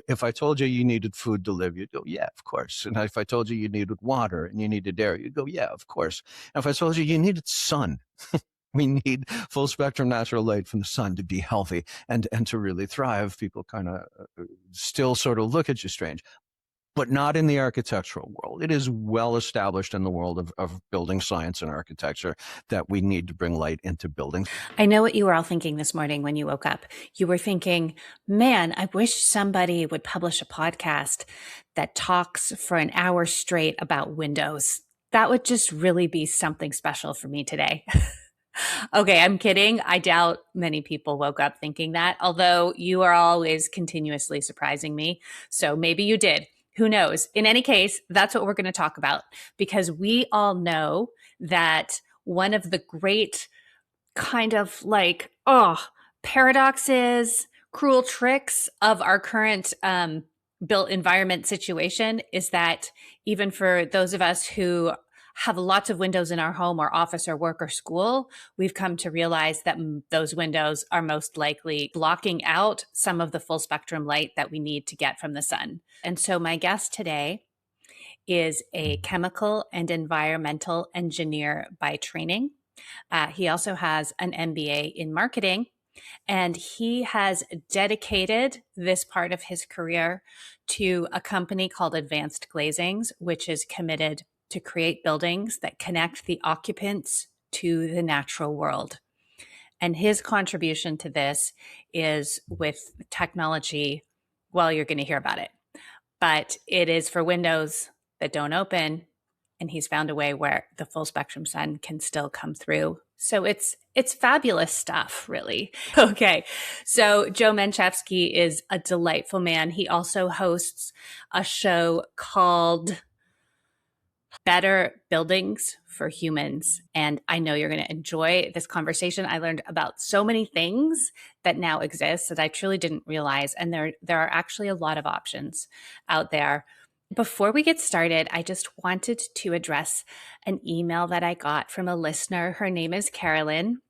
If I told you you needed food to live, you'd go, yeah, of course. And if I told you you needed water and you needed air, you'd go, yeah, of course. And if I told you you needed sun, we need full spectrum natural light from the sun to be healthy and to really thrive. People kind of still sort of look at you strange, but not in the architectural world. It is well established in the world of building science and architecture that we need to bring light into buildings. I know what you were all thinking this morning when you woke up. You were thinking, man, I wish somebody would publish a podcast that talks for an hour straight about windows. That would just really be something special for me today. Okay, I'm kidding. I doubt many people woke up thinking that, although you are always continuously surprising me. So maybe you did. Who knows? In any case, that's what we're going to talk about, because we all know that one of the great kind of paradoxes, cruel tricks of our current built environment situation is that even for those of us who have lots of windows in our home or office or work or school, we've come to realize that those windows are most likely blocking out some of the full spectrum light that we need to get from the sun. And so my guest today is a chemical and environmental engineer by training. He also has an MBA in marketing, and he has dedicated this part of his career to a company called Advanced Glazings, which is committed to create buildings that connect the occupants to the natural world. And his contribution to this is with technology. Well, you're going to hear about it, but it is for windows that don't open. And he's found a way where the full spectrum sun can still come through. So it's fabulous stuff, really. Okay. So Joe Mancheski is a delightful man. He also hosts a show called Better Buildings for Humans. And I know you're going to enjoy this conversation. I learned about so many things that now exist that I truly didn't realize. And there are actually a lot of options out there. Before we get started, I just wanted to address an email that I got from a listener. Her name is Carolyn.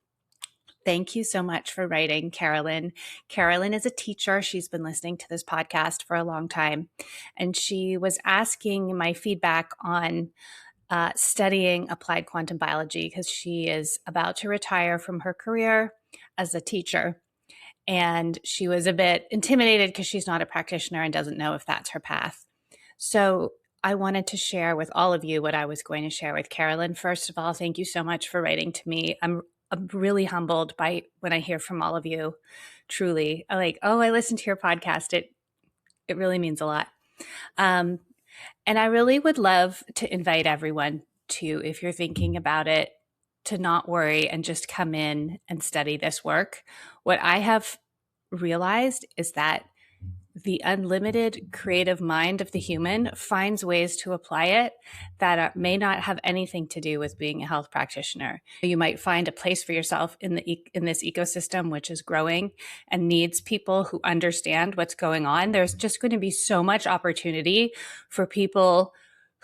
Thank you so much for writing, Carolyn. Carolyn is a teacher. She's been listening to this podcast for a long time. And she was asking my feedback on studying applied quantum biology because she is about to retire from her career as a teacher. And she was a bit intimidated because she's not a practitioner and doesn't know if that's her path. So I wanted to share with all of you what I was going to share with Carolyn. First of all, thank you so much for writing to me. I'm really humbled by when I hear from all of you. Truly, I listened to your podcast. It really means a lot. And I really would love to invite everyone to, if you're thinking about it, to not worry and just come in and study this work. What I have realized is that the unlimited creative mind of the human finds ways to apply it that may not have anything to do with being a health practitioner. You might find a place for yourself in this ecosystem, which is growing and needs people who understand what's going on. There's just going to be so much opportunity for people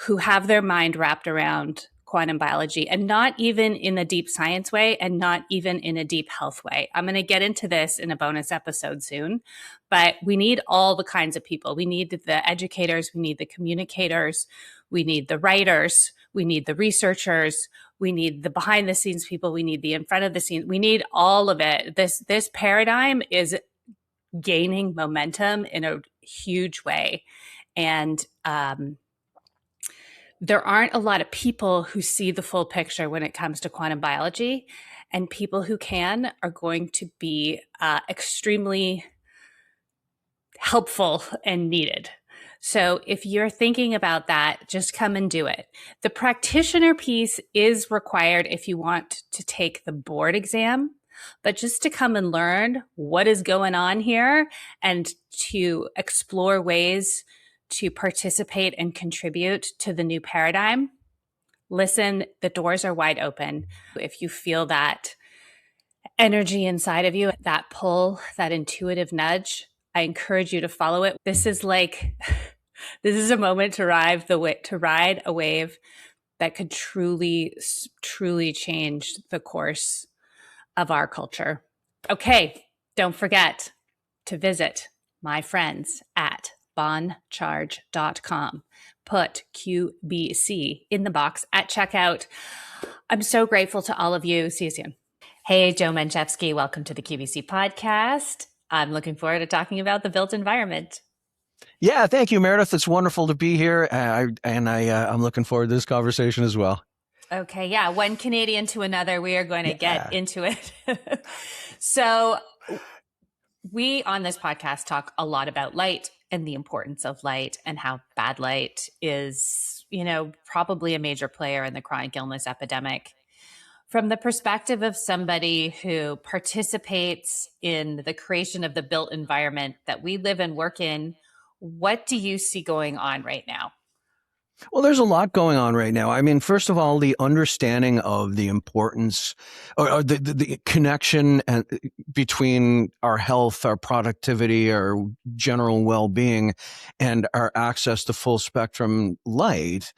who have their mind wrapped around quantum biology, and not even in a deep science way and not even in a deep health way. I'm going to get into this in a bonus episode soon, but we need all the kinds of people. We need the educators, we need the communicators, we need the writers, we need the researchers, we need the behind the scenes people, we need the in front of the scenes. We need all of it. This paradigm is gaining momentum in a huge way. And there aren't a lot of people who see the full picture when it comes to quantum biology, and people who can are going to be extremely helpful and needed. So if you're thinking about that, just come and do it. The practitioner piece is required if you want to take the board exam, but just to come and learn what is going on here and to explore ways to participate and contribute to the new paradigm, listen, the doors are wide open. If you feel that energy inside of you, that pull, that intuitive nudge, I encourage you to follow it. This is a moment to ride a wave that could truly, truly change the course of our culture. Okay, don't forget to visit my friends at boncharge.com. Put QBC in the box at checkout. I'm so grateful to all of you. See you soon. Hey, Joe Mancheski. Welcome to the QBC podcast. I'm looking forward to talking about the built environment. Yeah, thank you, Meredith. It's wonderful to be here. I'm looking forward to this conversation as well. Okay, yeah, one Canadian to another, we are going to get into it. So we on this podcast talk a lot about light and the importance of light and how bad light is, probably a major player in the chronic illness epidemic. From the perspective of somebody who participates in the creation of the built environment that we live and work in, what do you see going on right now? Well, there's a lot going on right now. I mean, first of all, the understanding of the importance or the connection between our health, our productivity, our general well-being, and our access to full spectrum light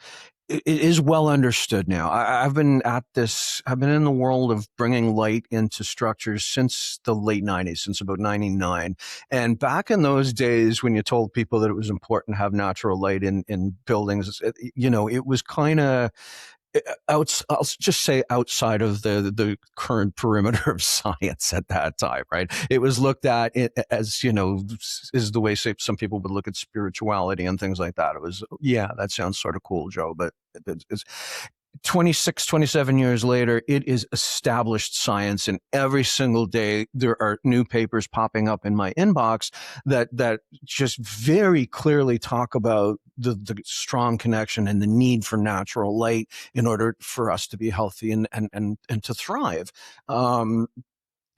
it is well understood now. I've been in the world of bringing light into structures since the late 90s, since about 99. And back in those days when you told people that it was important to have natural light in buildings, it was kind of, I'll just say outside of the current perimeter of science at that time, right? It was looked at as, is the way some people would look at spirituality and things like that. It was, yeah, that sounds sort of cool, Joe, but it's 26, 27 years later, it is established science, and every single day there are new papers popping up in my inbox that just very clearly talk about the strong connection and the need for natural light in order for us to be healthy and to thrive.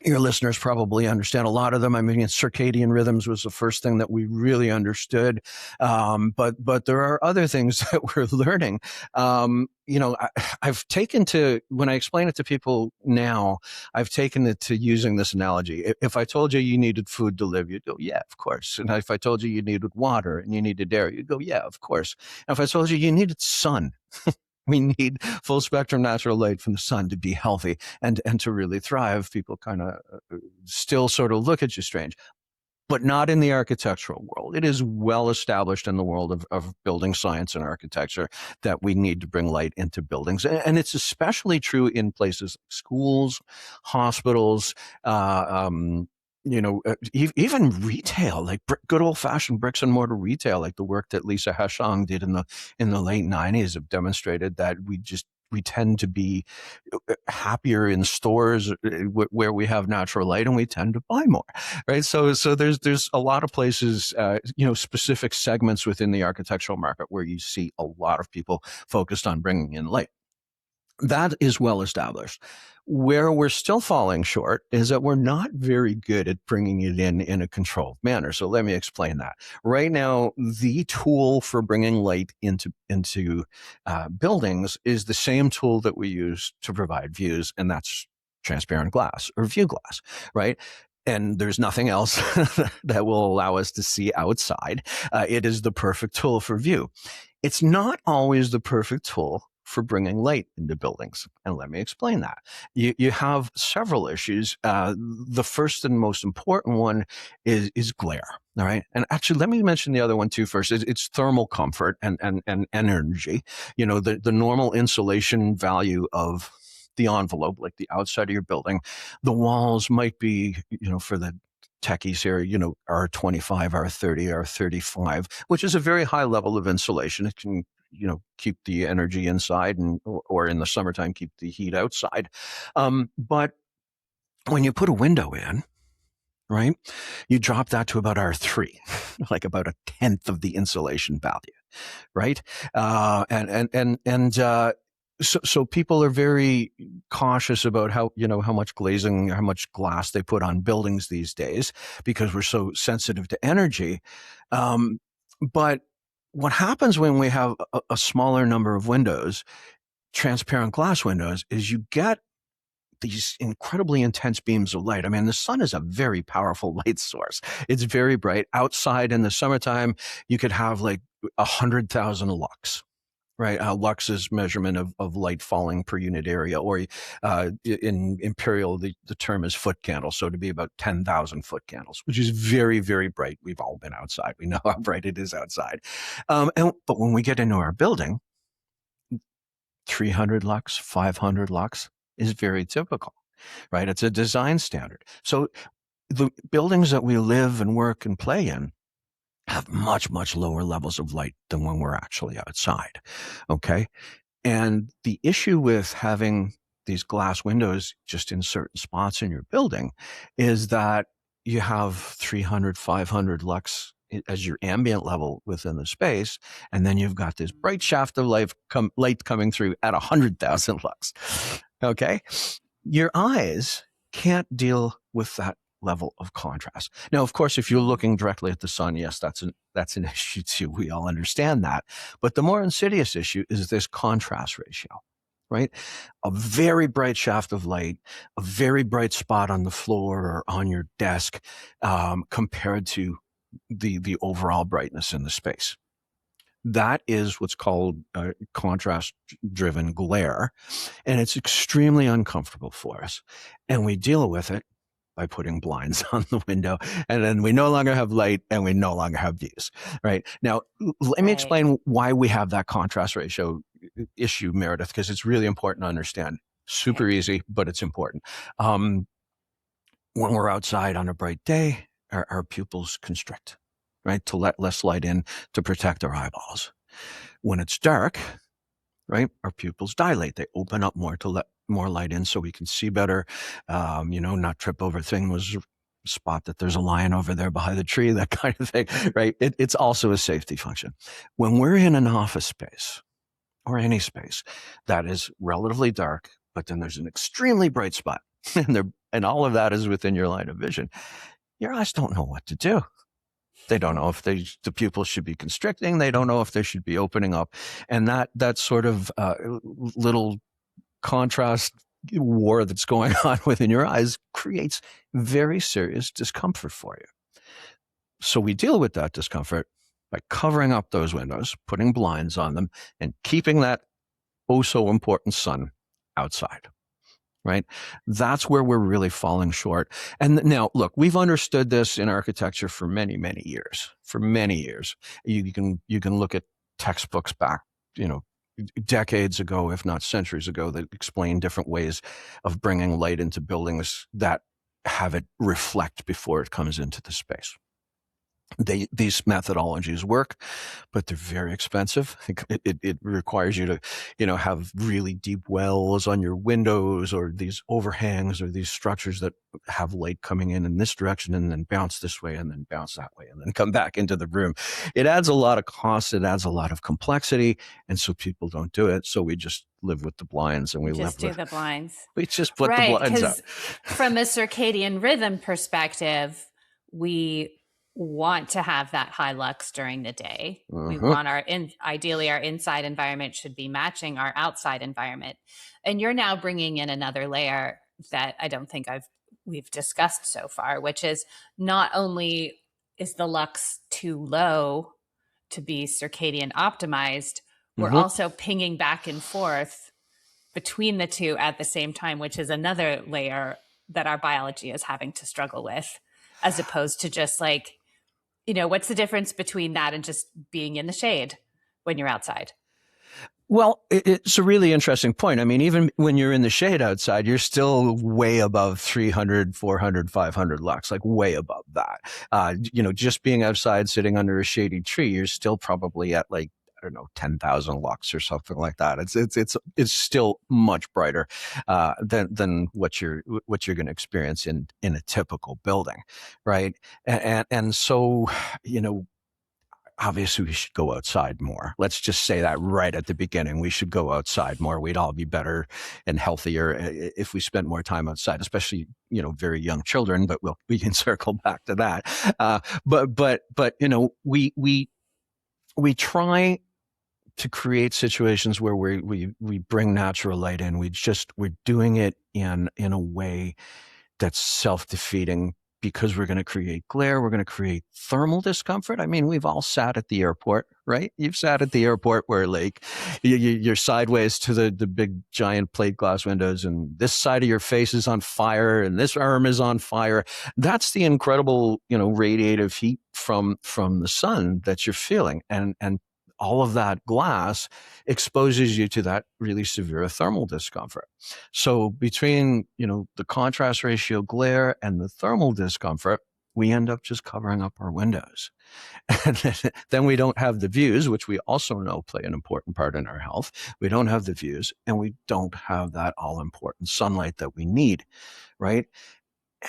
Your listeners probably understand a lot of them. I mean, circadian rhythms was the first thing that we really understood. But there are other things that we're learning. I've taken to, when I explain it to people now, I've taken it to using this analogy. If I told you needed food to live, you'd go, yeah, of course. And if I told you needed water and you needed air, you'd go, yeah, of course. And if I told you needed sun, we need full spectrum natural light from the sun to be healthy and to really thrive. People kind of still sort of look at you strange, but not in the architectural world. It is well established in the world of building science and architecture that we need to bring light into buildings. And it's especially true in places like schools, hospitals, even retail, like good old fashioned bricks and mortar retail, like the work that Lisa Heshong did in the late 90s have demonstrated that we tend to be happier in stores where we have natural light, and we tend to buy more, right? So there's a lot of places, specific segments within the architectural market where you see a lot of people focused on bringing in light. That is well established. Where we're still falling short is that we're not very good at bringing it in a controlled manner. So let me explain that. Right now, the tool for bringing light into buildings is the same tool that we use to provide views, and that's transparent glass or view glass, right? And there's nothing else that will allow us to see outside. It is the perfect tool for view. It's not always the perfect tool for bringing light into buildings. And let me explain that. You have several issues. The first and most important one is glare. All right. And actually, let me mention the other one too first. It's thermal comfort and energy. The normal insulation value of the envelope, like the outside of your building, the walls might be, for the techies here, R25, R30, R35, which is a very high level of insulation. It can keep the energy inside or in the summertime, keep the heat outside. But when you put a window in, right, you drop that to about R3, like about a tenth of the insulation value, right? So people are very cautious about how much glazing, how much glass they put on buildings these days because we're so sensitive to energy. But what happens when we have a smaller number of windows, transparent glass windows, is you get these incredibly intense beams of light. I mean, the sun is a very powerful light source. It's very bright. Outside in the summertime, you could have like 100,000 lux. right? Lux's measurement of light falling per unit area, or in Imperial, the term is foot candles. So to be about 10,000 foot candles, which is very, very bright. We've all been outside. We know how bright it is outside. But when we get into our building, 300 lux, 500 lux is very typical, right? It's a design standard. So the buildings that we live and work and play in have much, much lower levels of light than when we're actually outside. Okay. And the issue with having these glass windows just in certain spots in your building is that you have 300, 500 lux as your ambient level within the space. And then you've got this bright shaft of light coming through at 100,000 lux. Okay. Your eyes can't deal with that level of contrast. Now, of course, if you're looking directly at the sun, yes, that's an issue too. We all understand that. But the more insidious issue is this contrast ratio, right? A very bright shaft of light, a very bright spot on the floor or on your desk, compared to the overall brightness in the space. That is what's called contrast-driven glare, and it's extremely uncomfortable for us. And we deal with it by putting blinds on the window, and then we no longer have light and we no longer have views, right? Now, let me explain why we have that contrast ratio issue, Meredith, because it's really important to understand. Super easy, but it's important. When we're outside on a bright day, our pupils constrict, right? To let less light in to protect our eyeballs. When it's dark, right, our pupils dilate. They open up more to let more light in so we can see better, not trip over things, spot that there's a lion over there behind the tree, that kind of thing, right? It's also a safety function. When we're in an office space or any space that is relatively dark, but then there's an extremely bright spot and all of that is within your line of vision, your eyes don't know what to do. They don't know if the pupils should be constricting. They don't know if they should be opening up. And that sort of little contrast war that's going on within your eyes creates very serious discomfort for you. So we deal with that discomfort by covering up those windows, putting blinds on them, and keeping that oh so important sun outside. Right? That's where we're really falling short. And now, look, we've understood this in architecture for many, many years. For many years, you can look at textbooks back, decades ago, if not centuries ago, that explain different ways of bringing light into buildings that have it reflect before it comes into the space. These methodologies work, but they're very expensive. It requires you to, have really deep wells on your windows, or these overhangs, or these structures that have light coming in this direction and then bounce this way and then bounce that way and then come back into the room. It adds a lot of cost. It adds a lot of complexity. And so people don't do it. So we just live with the blinds and we just do the blinds. We just put the blinds up. From a circadian rhythm perspective, we want to have that high lux during the day. We want ideally our inside environment should be matching our outside environment. And you're now bringing in another layer that I don't think we've discussed so far, which is not only is the lux too low to be circadian optimized, we're also pinging back and forth between the two at the same time, which is another layer that our biology is having to struggle with, as opposed to just like, what's the difference between that and just being in the shade when you're outside? Well, it's a really interesting point. I mean, even when you're in the shade outside, you're still way above 300, 400, 500 lux, like way above that. Just being outside, sitting under a shady tree, you're still probably at like, I don't know, 10,000 lux or something like that. It's still much brighter than what you're going to experience in a typical building, right? And so, obviously we should go outside more. Let's just say that right at the beginning. We should go outside more. We'd all be better and healthier if we spent more time outside, especially, very young children, but we can circle back to that. But we try to create situations where we bring natural light in. We're doing it in a way that's self-defeating because we're going to create glare, we're going to create thermal discomfort. I mean, we've all sat at the airport, right? You've sat at the airport where like you're sideways to the big giant plate glass windows, and this side of your face is on fire and this arm is on fire. That's the incredible, radiative heat from the sun that you're feeling. And all of that glass exposes you to that really severe thermal discomfort. So between, the contrast ratio glare and the thermal discomfort, we end up just covering up our windows. And then we don't have the views, which we also know play an important part in our health. We don't have the views, and we don't have that all important sunlight that we need, right?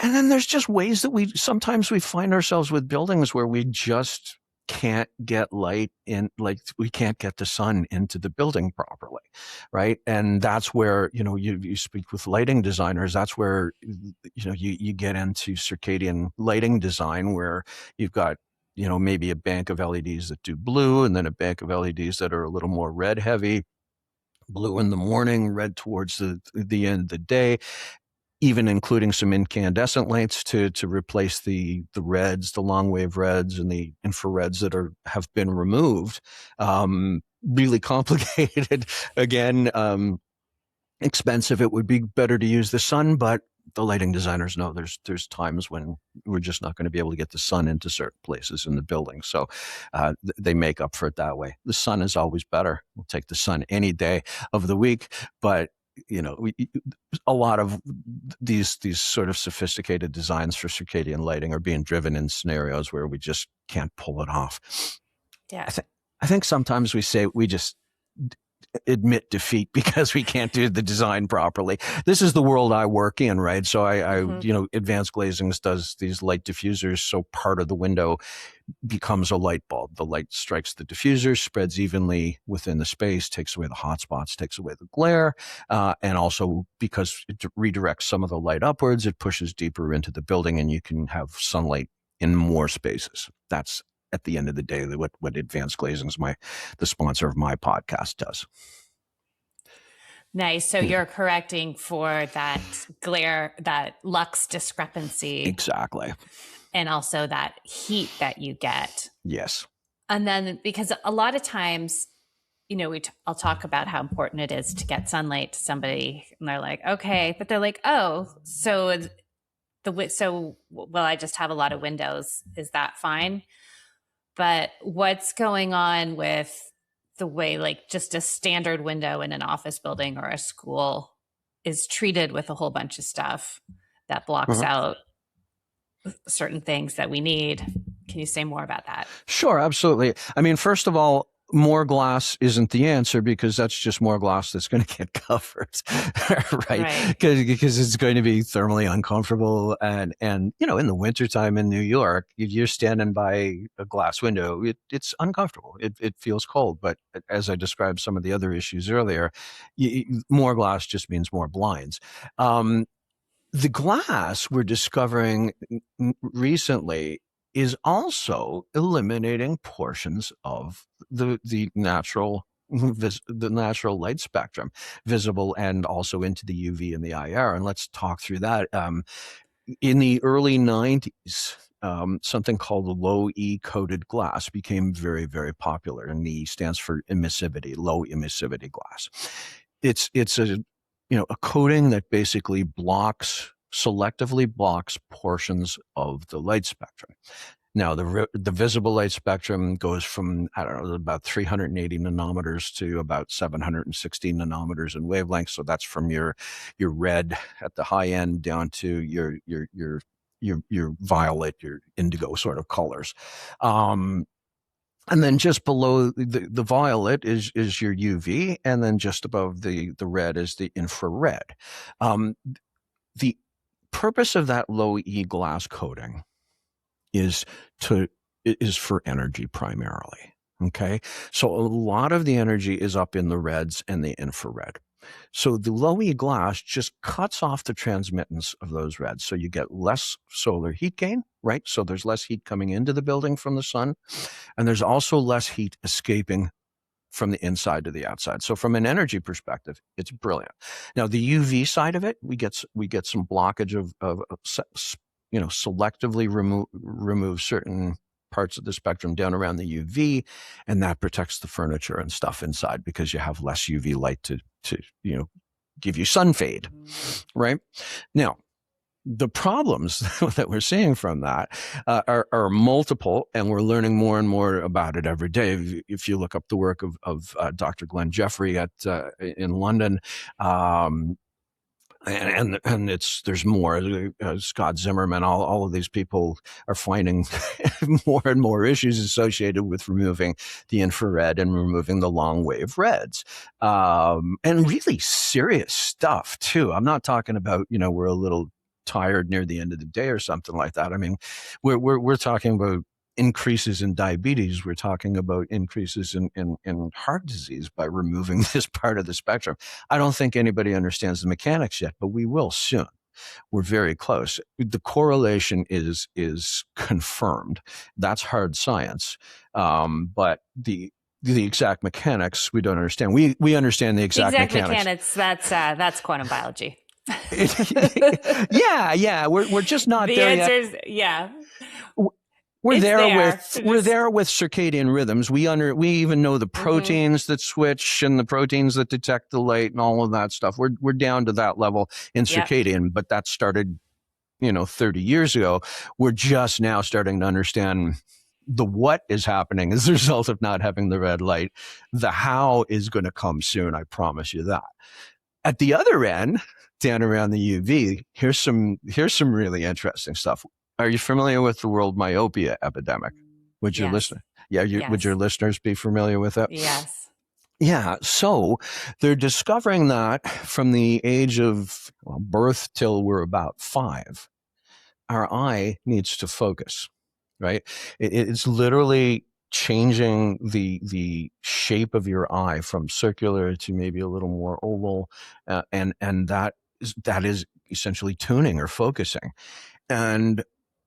And then there's just ways that sometimes we find ourselves with buildings where we just can't get light in, like we can't get the sun into the building properly, right? And that's where, you speak with lighting designers, that's where, you get into circadian lighting design, where you've got, maybe a bank of LEDs that do blue, and then a bank of LEDs that are a little more red heavy, blue in the morning, red towards the end of the day, even including some incandescent lights to replace the reds, the long wave reds and the infrareds that have been removed. Really complicated. Again, expensive. It would be better to use the sun, but the lighting designers know there's times when we're just not going to be able to get the sun into certain places in the building. So they make up for it that way. The sun is always better. We'll take the sun any day of the week, but a lot of these sort of sophisticated designs for circadian lighting are being driven in scenarios where we just can't pull it off. Yeah. I think sometimes we say we just admit defeat because we can't do the design properly. This is the world I work in, right? So Advanced Glazings does these light diffusers. So part of the window becomes a light bulb. The light strikes the diffuser, spreads evenly within the space, takes away the hot spots, takes away the glare. And also because it redirects some of the light upwards, it pushes deeper into the building and you can have sunlight in more spaces. That's at the end of the day what Advanced Glazings, the sponsor of my podcast, does. Nice. So you're correcting for that glare, that lux discrepancy. Exactly. And also that heat that you get. Yes. And then because a lot of times, I'll talk about how important it is to get sunlight to somebody, and they're like, okay, but they're like, oh, so will I just have a lot of windows? Is that fine? But what's going on with the way, like, just a standard window in an office building or a school is treated with a whole bunch of stuff that blocks out certain things that we need? Can you say more about that? Sure, absolutely. I mean, first of all, more glass isn't the answer, because that's just more glass that's going to get covered, right? Because it's going to be thermally uncomfortable. And in the wintertime in New York, if you're standing by a glass window, it's uncomfortable. It feels cold. But as I described some of the other issues earlier, more glass just means more blinds. The glass we're discovering recently is also eliminating portions of the natural light spectrum, visible and also into the UV and the IR. And let's talk through that. In the early 90s, something called low E coated glass became very, very popular. And E stands for emissivity, low emissivity glass. It's a coating that basically selectively blocks portions of the light spectrum. Now, the visible light spectrum goes from, about 380 nanometers to about 760 nanometers in wavelength. So that's from your red at the high end down to your violet, your indigo sort of colors. And then just below the violet is your UV, and then just above the red is the infrared. The purpose of that low E glass coating is for energy primarily. Okay. So a lot of the energy is up in the reds and the infrared. So the low E glass just cuts off the transmittance of those reds. So you get less solar heat gain, right? So there's less heat coming into the building from the sun, and there's also less heat escaping from the inside to the outside. So from an energy perspective, it's brilliant. Now the UV side of it, we get some blockage of selectively remove certain parts of the spectrum down around the UV, and that protects the furniture and stuff inside because you have less UV light to give you sun fade, right? Now, the problems that we're seeing from that are multiple, and we're learning more and more about it every day. If you look up the work of Dr. Glenn Jeffrey in London, and there's more. Scott Zimmerman, all of these people are finding more and more issues associated with removing the infrared and removing the long wave reds, and really serious stuff too. I'm not talking about we're a little tired near the end of the day or something like that. I mean, we're talking about increases in diabetes. We're talking about increases in heart disease by removing this part of the spectrum. I don't think anybody understands the mechanics yet, but we will soon. We're very close. The correlation is confirmed. That's hard science. But the exact mechanics we don't understand. We understand the exact mechanics. That's quantum biology. Yeah. We're just not the there answers, yet. Yeah. We're there with circadian rhythms. We even know the proteins that switch and the proteins that detect the light and all of that stuff. We're down to that level in circadian, but that started 30 years ago. We're just now starting to understand the what is happening as a result of not having the red light. The how is going to come soon. I promise you that. At the other end, down around the UV, here's some really interesting stuff. Are you familiar with the world myopia epidemic? Would your listeners? Would your listeners be familiar with it? Yes. Yeah. So they're discovering that from the age of birth till we're about 5, our eye needs to focus, right? It's literally changing the shape of your eye from circular to maybe a little more oval, and that is essentially tuning or focusing. And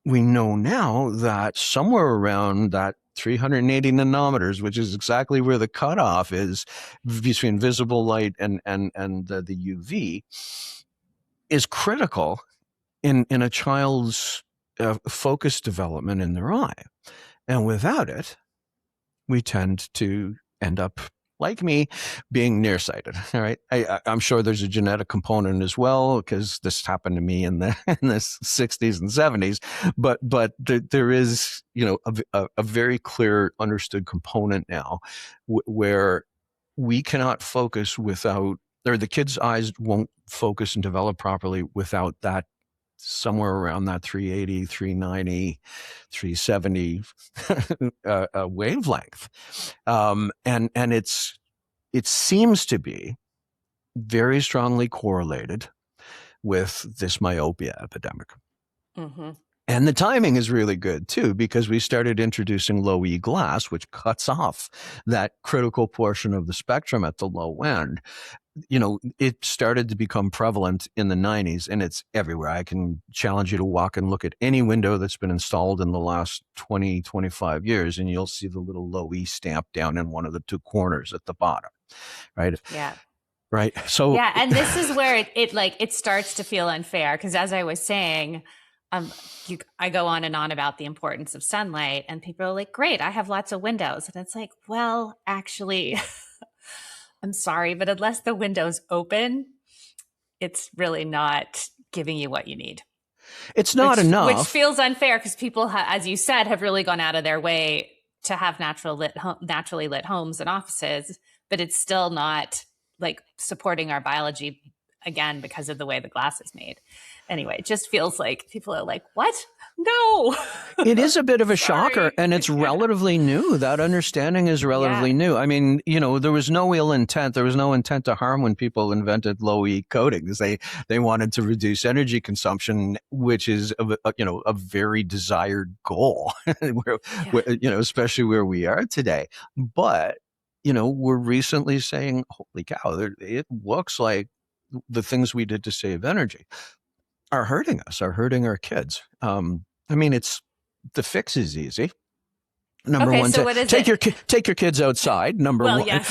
we know now that somewhere around that 380 nanometers, which is exactly where the cutoff is between visible light and the UV, is critical in a child's focus development in their eye. And without it, we tend to end up, like me, being nearsighted. All right. I'm sure there's a genetic component as well, because this happened to me in the 60s and 70s. But there is, a very clear understood component now where we cannot focus without, or the kids' eyes won't focus and develop properly without that somewhere around that 380, 390, 370 wavelength. And it seems to be very strongly correlated with this myopia epidemic. Mm-hmm. And the timing is really good too, because we started introducing low E glass, which cuts off that critical portion of the spectrum at the low end. It started to become prevalent in the 90s, and it's everywhere. I can challenge you to walk and look at any window that's been installed in the last 20, 25 years, and you'll see the little low E stamp down in one of the 2 corners at the bottom, right? Yeah. Right. So yeah, and this is where it starts to feel unfair, because as I was saying, I go on and on about the importance of sunlight, and people are like, great, I have lots of windows. And it's like, well, actually, I'm sorry, but unless the window's open, it's really not giving you what you need. It's not enough. Which feels unfair, because people, as you said, have really gone out of their way to have naturally lit homes and offices, but it's still not like supporting our biology, again, because of the way the glass is made. Anyway, it just feels like people are like, what? No. It is a bit of a shocker, and it's relatively new. That understanding is relatively new. I mean, there was no ill intent. There was no intent to harm when people invented low E coatings. They wanted to reduce energy consumption, which is a very desired goal, especially where we are today. But we're recently saying, holy cow, it looks like the things we did to save energy are hurting us, are hurting our kids. I mean, the fix is easy. Number Okay, one, so what is take it? your kids outside. Number Well, one, yes.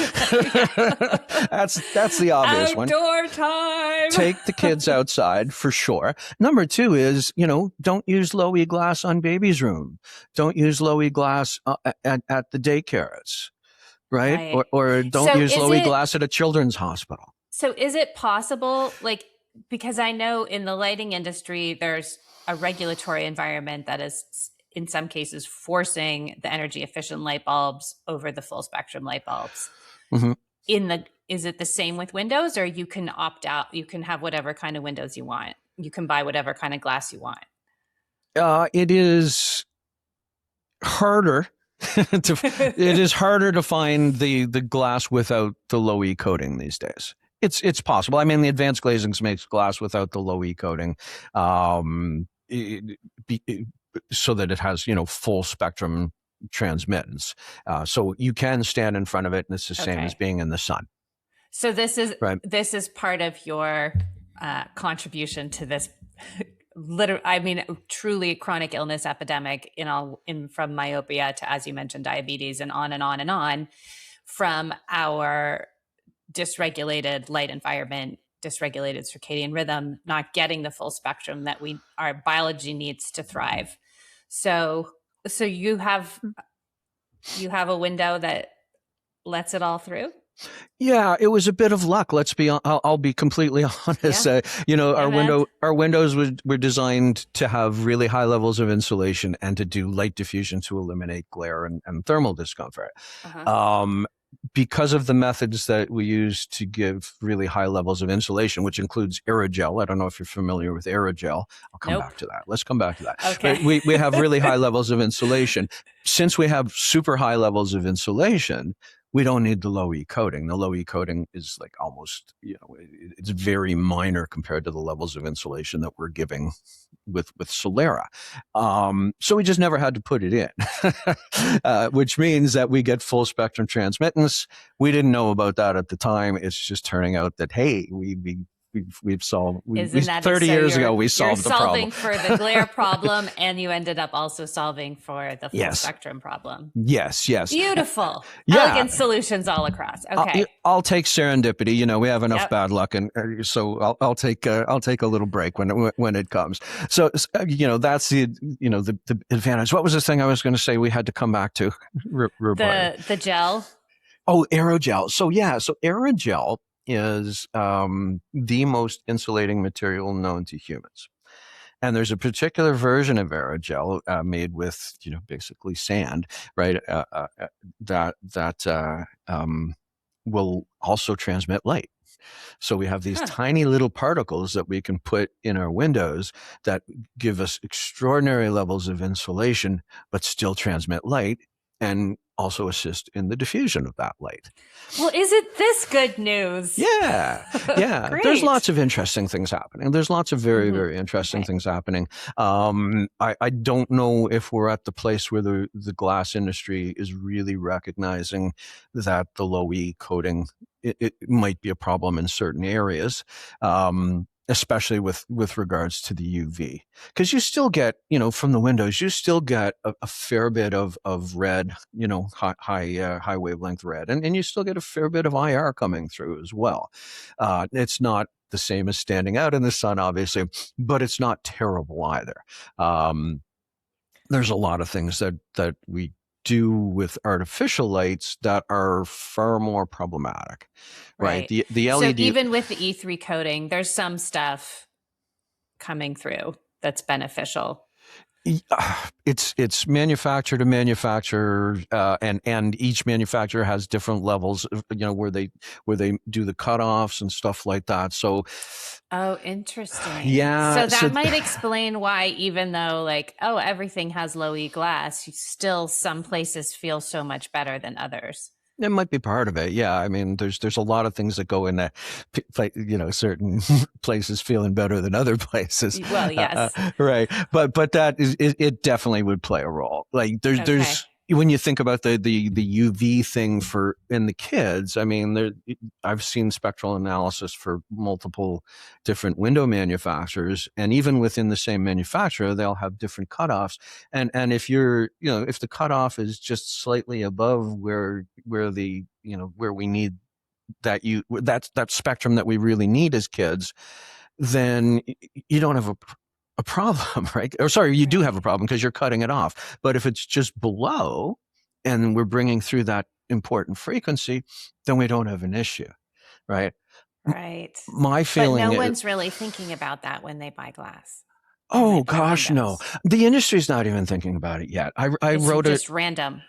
that's the obvious one. Outdoor time. Take the kids outside for sure. Number two is, don't use low E glass on baby's room. Don't use low E glass at the daycares, right? Right. Or don't So use is low E it glass at a children's hospital. so is it possible, like, because I know in the lighting industry there's a regulatory environment that is in some cases forcing the energy efficient light bulbs over the full spectrum light bulbs. Mm-hmm. Is it the same with windows, or you can opt out, you can have whatever kind of windows you want, you can buy whatever kind of glass you want? It is harder it is harder to find the glass without the low E coating these days. It's possible. I mean, the advanced glazings makes glass without the low E coating, so that it has full spectrum transmittance. So you can stand in front of it, and it's the same as being in the sun. So this is right. This is part of your contribution to this truly chronic illness epidemic from myopia to, as you mentioned, diabetes, and on and on and on, from our dysregulated light environment, dysregulated circadian rhythm, not getting the full spectrum that our biology needs to thrive. So you have a window that lets it all through? Yeah, it was a bit of luck. I'll be completely honest. Yeah. Our windows were designed to have really high levels of insulation and to do light diffusion to eliminate glare and thermal discomfort. Uh-huh. Because of the methods that we use to give really high levels of insulation, which includes aerogel. I don't know if you're familiar with aerogel. I'll come back to that. Let's come back to that. Okay. But we have really high levels of insulation. Since we have super high levels of insulation, we don't need the low E coating. The low E coating is like almost, it's very minor compared to the levels of insulation that we're giving with Solera. So we just never had to put it in, which means that we get full spectrum transmittance. We didn't know about that at the time. It's just turning out that, hey, we've solved. 30 years ago, we solved the problem. You're solving for the glare problem, and you ended up also solving for the full spectrum problem. Yes. Beautiful. Elegant solutions all across. Okay. I'll take serendipity. We have enough bad luck, and so I'll take a little break when it comes. So that's the advantage. What was the thing I was going to say we had to come back to? The gel. Oh, aerogel. So aerogel is the most insulating material known to humans. And there's a particular version of aerogel made with, basically sand, right? That will also transmit light. So we have these tiny little particles that we can put in our windows that give us extraordinary levels of insulation, but still transmit light and also assist in the diffusion of that light. Well, is it this good news? Yeah. There's lots of interesting things happening. There's lots of very, very interesting things happening. I don't know if we're at the place where the glass industry is really recognizing that the low E coating, it might be a problem in certain areas. Especially with regards to the UV, because you still get, from the windows, you still get a fair bit of red, high wavelength red, and you still get a fair bit of IR coming through as well. It's not the same as standing out in the sun, obviously, but it's not terrible either. There's a lot of things that we do with artificial lights that are far more problematic, right? The LED. So even with the E3 coating, there's some stuff coming through that's beneficial. It's manufacturer to manufacturer, and each manufacturer has different levels, where they do the cutoffs and stuff like that. So, oh, interesting. Yeah. So that might explain why, even though everything has low E glass, still some places feel so much better than others. It might be part of it. Yeah. I mean, there's a lot of things that go in that, certain places feeling better than other places. Well, yes. Right. But that it definitely would play a role. There's when you think about the UV thing for in the kids, I mean, I've seen spectral analysis for multiple different window manufacturers, and even within the same manufacturer, they'll have different cutoffs. And if if the cutoff is just slightly above where the where we need that spectrum that we really need as kids, then you don't have a problem, right? Or sorry, you do have a problem because you're cutting it off. But if it's just below and we're bringing through that important frequency, then we don't have an issue, right? Right. My But feeling no is, one's really thinking about that when they buy glass. When they oh buy gosh, no. windows. The industry's not even thinking about it yet. It's just random.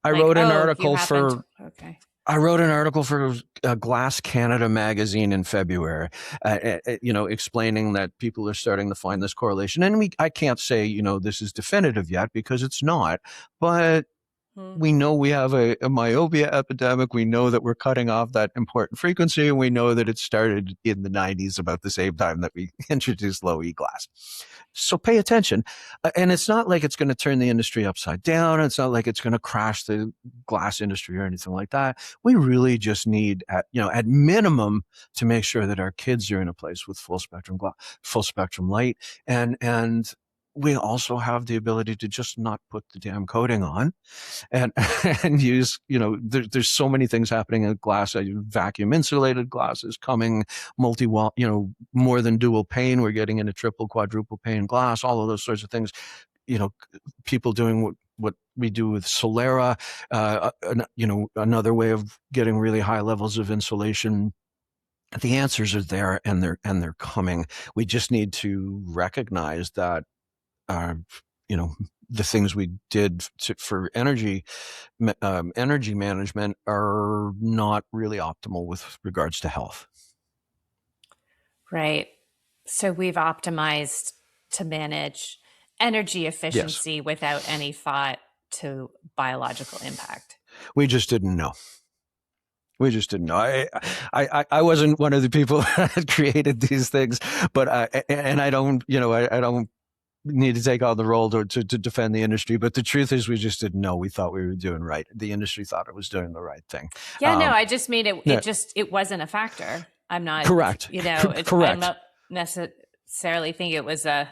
I Like, wrote an oh, you article happened. Okay. I wrote an article for Glass Canada magazine in February, explaining that people are starting to find this correlation. And I can't say, this is definitive yet because it's not, but we know we have a myopia epidemic. We know that we're cutting off that important frequency, and we know that it started in the 90s about the same time that we introduced low E glass. So pay attention. And it's not like it's going to turn the industry upside down. It's not like it's going to crash the glass industry or anything like that. We really just need, at minimum, to make sure that our kids are in a place with full spectrum light, and we also have the ability to just not put the damn coating on and and use, there's so many things happening in glass. Vacuum insulated glass is coming, multi-wall, more than dual pane. We're getting into triple, quadruple pane glass, all of those sorts of things. People doing what we do with Solera, another way of getting really high levels of insulation. The answers are there, and they're coming. We just need to recognize that the things we did for energy management are not really optimal with regards to health. Right. So we've optimized to manage energy efficiency without any thought to biological impact. We just didn't know. I wasn't one of the people that created these things, but I don't need to take on the role to defend the industry. But the truth is, we just didn't know. We thought we were doing right. The industry thought it was doing the right thing. Yeah, no, I just mean it. It wasn't a factor. I'm not correct. Correct. I'm not necessarily think it was a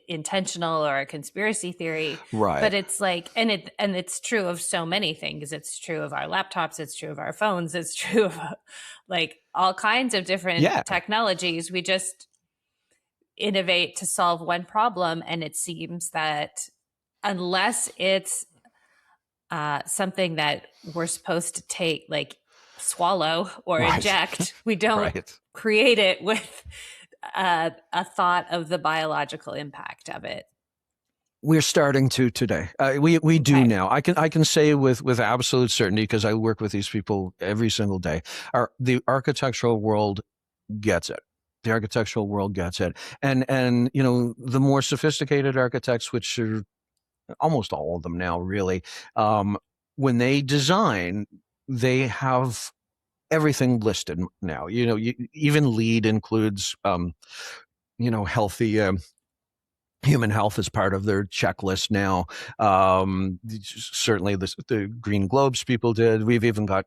intentional or a conspiracy theory, right? But it's like, and it's true of so many things. It's true of our laptops. It's true of our phones. It's true of like all kinds of different technologies. We just innovate to solve one problem, and it seems that unless it's something that we're supposed to take, like swallow or inject, we don't create it with a thought of the biological impact of it. We're starting to today. We do now. I can say with absolute certainty, because I work with these people every single day. The architectural world gets it. The architectural world gets it. And the more sophisticated architects, which are almost all of them now, really, when they design, they have everything listed now. Even LEED includes, healthy, human health is part of their checklist now. Certainly the Green Globes people did. We've even got,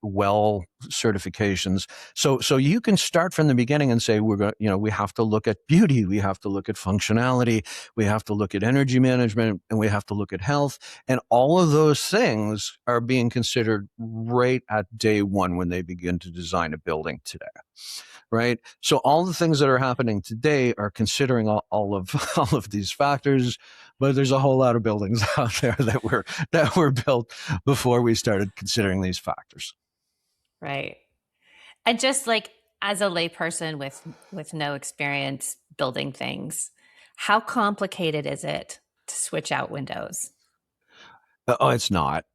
well certifications. So you can start from the beginning and say, we have to look at beauty. We have to look at functionality. We have to look at energy management, and we have to look at health. And all of those things are being considered right at day one when they begin to design a building today. Right. So all the things that are happening today are considering all of these factors, but there's a whole lot of buildings out there that were built before we started considering these factors. Right. And just like as a layperson with no experience building things, how complicated is it to switch out windows? Oh, it's not.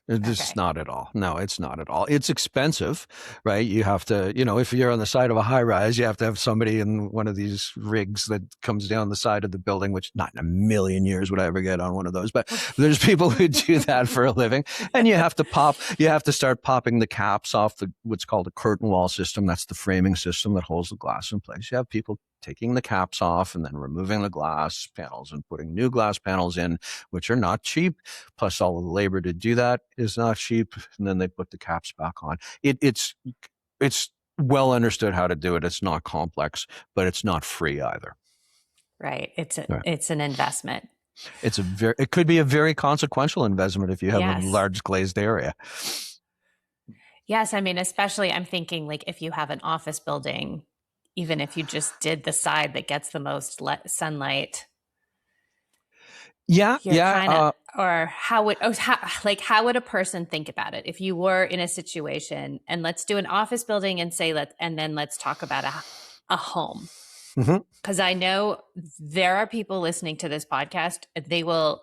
It's not at all. No, it's not at all. It's expensive, right? You have to, if you're on the side of a high rise, you have to have somebody in one of these rigs that comes down the side of the building, which not in a million years would I ever get on one of those, but there's people who do that for a living. And you have to start popping the caps off what's called a curtain wall system. That's the framing system that holds the glass in place. You have people taking the caps off and then removing the glass panels and putting new glass panels in, which are not cheap. Plus, all of the labor to do that is not cheap. And then they put the caps back on. It's well understood how to do it. It's not complex, but it's not free either. Right. Right. It's an investment. It could be a very consequential investment if you have Yes. a large glazed area. Yes. I mean, especially I'm thinking like if you have an office building, even if you just did the side that gets the most sunlight. Yeah. You're Yeah. kind of, or how would a person think about it if you were in a situation, and let's do an office building and then let's talk about a home. Because I know there are people listening to this podcast, they will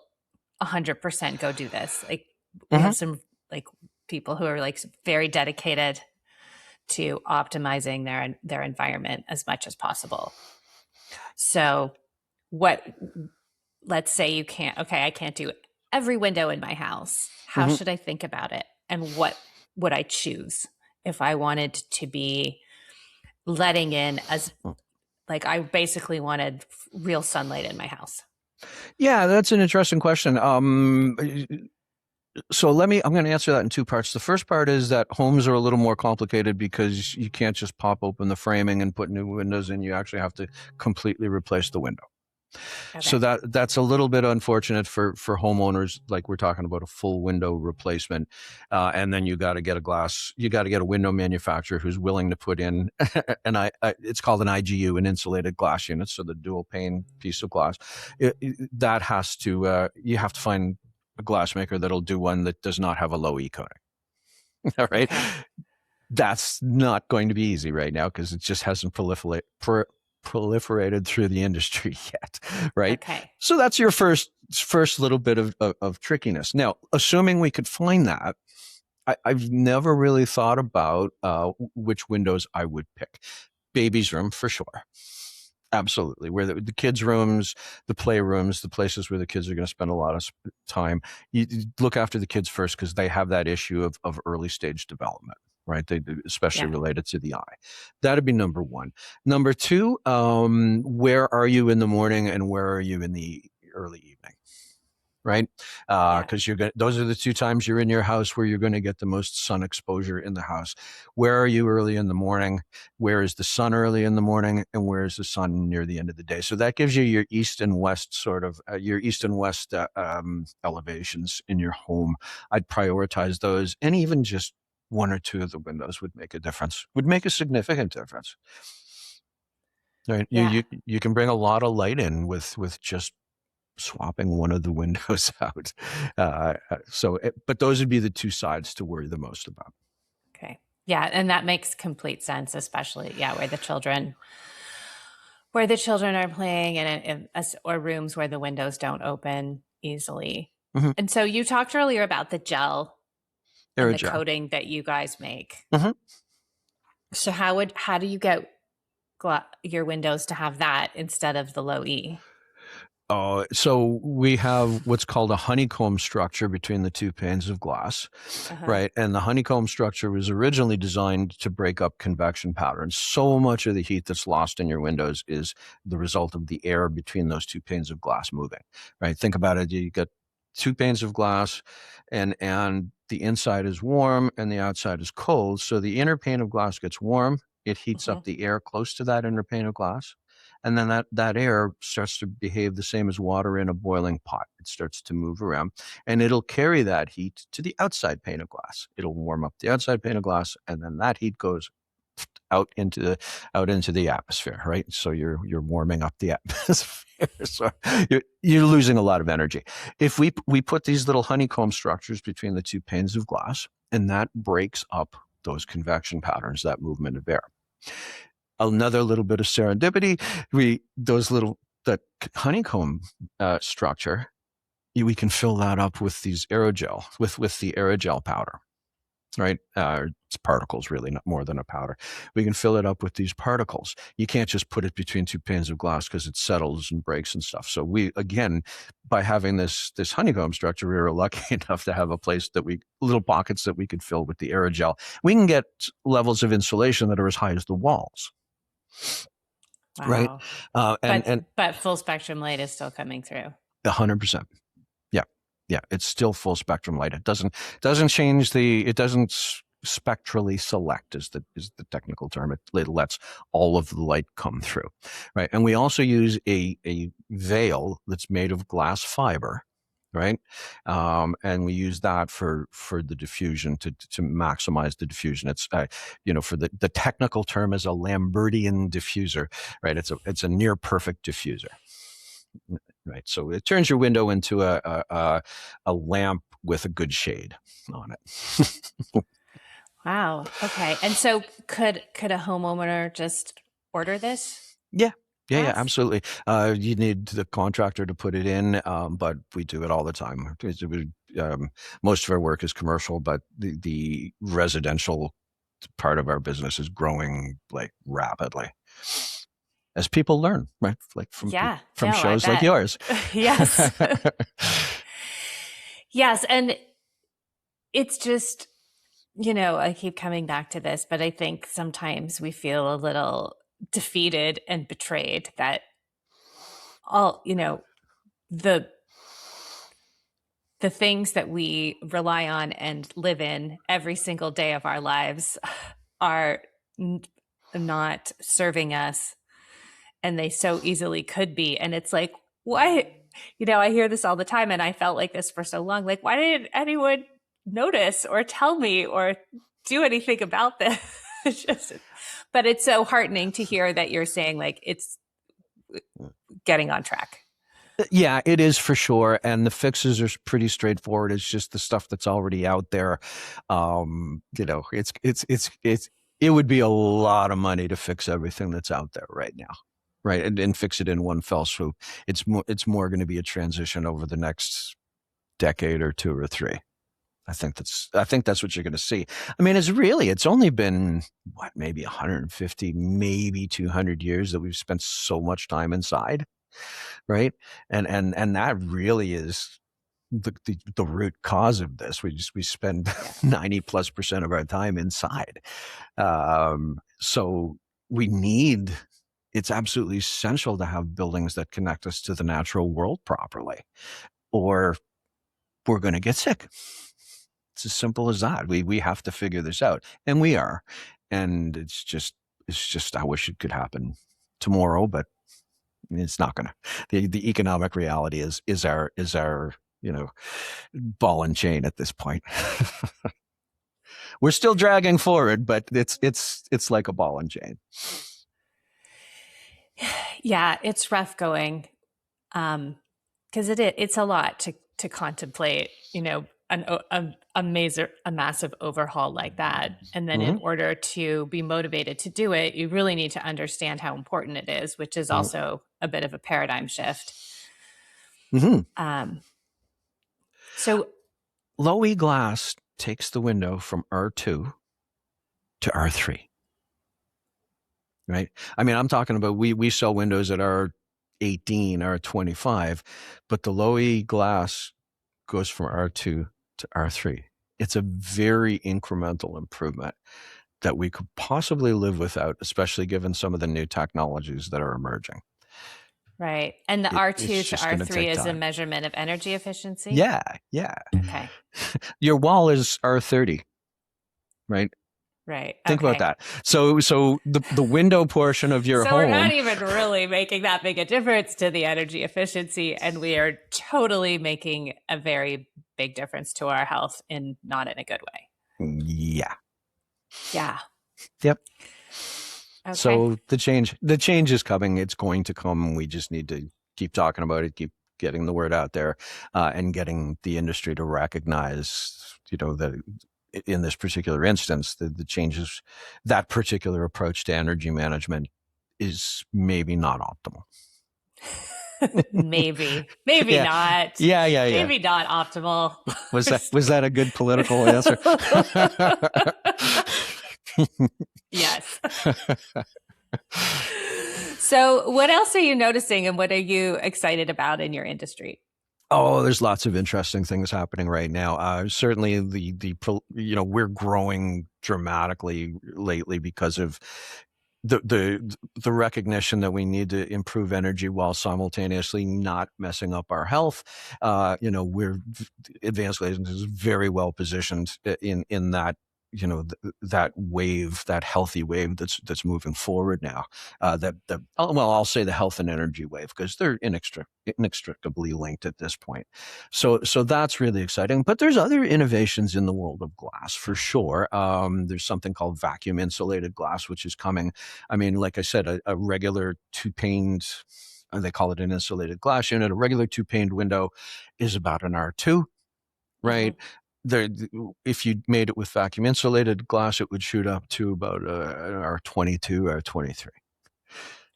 100% go do this. Like we have some like people who are like very dedicated to optimizing their environment as much as possible. So let's say you can't, okay, I can't do every window in my house. How should I think about it? And what would I choose if I wanted to be letting in as like I basically wanted real sunlight in my house? Yeah, that's an interesting question. So I'm going to answer that in two parts. The first part is that homes are a little more complicated because you can't just pop open the framing and put new windows in. You actually have to completely replace the window. Okay. So that's a little bit unfortunate for homeowners. Like we're talking about a full window replacement, and then you got to get a window manufacturer who's willing to put in, it's called an IGU, an insulated glass unit, so the dual pane piece of glass. You have to find a glass maker that'll do one that does not have a low E coating. All right, okay. That's not going to be easy right now because it just hasn't proliferated through the industry yet, right? Okay. So that's your first little bit of trickiness. Now, assuming we could find that, I've never really thought about which windows I would pick. Baby's room for sure. Absolutely. Where the kids' rooms, the playrooms, the places where the kids are going to spend a lot of time. You look after the kids first because they have that issue of early stage development. Right, they especially related to the eye. That'd be number one. Number two, where are you in the morning and where are you in the early evening? Right, because those are the two times you're in your house where you're going to get the most sun exposure in the house. Where are you early in the morning? Where is the sun early in the morning? And where is the sun near the end of the day? So that gives you your east and west elevations in your home. I'd prioritize those, and even just one or two of the windows would make a significant difference. Right? Yeah. You can bring a lot of light in with just swapping one of the windows out. But those would be the two sides to worry the most about. Okay. Yeah. And that makes complete sense, especially, where the children are playing or rooms where the windows don't open easily. And so you talked earlier about the gel. And the coating that you guys make. So how do you get your windows to have that instead of the low E? So we have what's called a honeycomb structure between the two panes of glass, right? And the honeycomb structure was originally designed to break up convection patterns. So much of the heat that's lost in your windows is the result of the air between those two panes of glass moving, right? Think about it. You got two panes of glass and the inside is warm and the outside is cold. So the inner pane of glass gets warm. It heats up the air close to that inner pane of glass. And then that air starts to behave the same as water in a boiling pot. It starts to move around and it'll carry that heat to the outside pane of glass. It'll warm up the outside pane of glass and then that heat goes out into the atmosphere, right? So you're warming up the atmosphere. So you're losing a lot of energy. If we put these little honeycomb structures between the two panes of glass, and that breaks up those convection patterns, that movement of air. Another little bit of serendipity, that honeycomb structure, we can fill that up with these aerogel, with the aerogel powder. Right? It's particles, really, not more than a powder. We can fill it up with these particles. You can't just put it between two panes of glass because it settles and breaks and stuff. So by having this honeycomb structure, we were lucky enough to have little pockets that we could fill with the aerogel. We can get levels of insulation that are as high as the walls. right? Wow. And But full spectrum light is still coming through. 100%. Yeah, yeah, it's still full spectrum light. It doesn't change it doesn't spectrally select is the technical term. It lets all of the light come through, right? And we also use a veil that's made of glass fiber, right? And we use that for the diffusion to maximize the diffusion. It's for the technical term is a Lambertian diffuser, right? It's a near perfect diffuser. Right, so it turns your window into a lamp with a good shade on it. Wow. Okay. And so could a homeowner just order this Yeah, yeah, glass? absolutely. You need the contractor to put it in, but we do it all the time. Most of our work is commercial, but the residential part of our business is growing like rapidly as people learn, right? Like from Yeah. from No, I shows like bet. yours. Yes. Yes. And it's just, I keep coming back to this, but I think sometimes we feel a little defeated and betrayed that all, the the things that we rely on and live in every single day of our lives are not serving us, and they so easily could be. And it's like, why? I hear this all the time, and I felt like this for so long. Like, why didn't anyone notice or tell me or do anything about this? But it's so heartening to hear that you're saying like it's getting on track. Yeah, it is for sure, and the fixes are pretty straightforward. It's just the stuff that's already out there. It would be a lot of money to fix everything that's out there right now, right? And fix it in one fell swoop. It's more going to be a transition over the next decade or two or three. I think that's what you're going to see. I mean, it's only been maybe 150, maybe 200 years that we've spent so much time inside, right? And that really is the root cause of this. We spend 90+% of our time inside. So it's absolutely essential to have buildings that connect us to the natural world properly, or we're going to get sick. It's as simple as that. We have to figure this out, and we are. And it's just I wish it could happen tomorrow, but it's not gonna. The economic reality is our ball and chain at this point. We're still dragging forward, but it's like a ball and chain. Yeah, it's rough going, because it's a lot to contemplate. A massive overhaul like that, and then in order to be motivated to do it, you really need to understand how important it is, which is also a bit of a paradigm shift. So low E glass takes the window from R2 to R3. Right? I mean, I'm talking about we sell windows at R18, R25, but the low E glass goes from R2 to R3. It's a very incremental improvement that we could possibly live without, especially given some of the new technologies that are emerging. Right. And the R2 to R3 is a time. measurement of energy efficiency? Yeah. Okay. Your wall is R30, right? Right. Think about that. So the window portion of your home. So we're not even really making that big a difference to the energy efficiency, and we are totally making a very big difference to our health not in a good way. Yeah. Yeah. Yep. Okay. So the change is coming. It's going to come. We just need to keep talking about it, keep getting the word out there, and getting the industry to recognize, that in this particular instance, the changes, that particular approach to energy management is maybe not optimal. maybe yeah. not. Yeah. Maybe not optimal. Was that a good political answer? Yes. So what else are you noticing, and what are you excited about in your industry? Oh, there's lots of interesting things happening right now. Certainly we're growing dramatically lately because of the recognition that we need to improve energy while simultaneously not messing up our health. We're advanced glazing is very well positioned in that, that wave, that healthy wave that's moving forward now. I'll say the health and energy wave, because they're inextricably linked at this point. So that's really exciting. But there's other innovations in the world of glass for sure. There's something called vacuum insulated glass, which is coming. I mean, like I said, a regular two-paned, they call it an insulated glass unit. A regular two-paned window is about an R2, right? Mm-hmm. If you made it with vacuum insulated glass, it would shoot up to about an R22 or 23,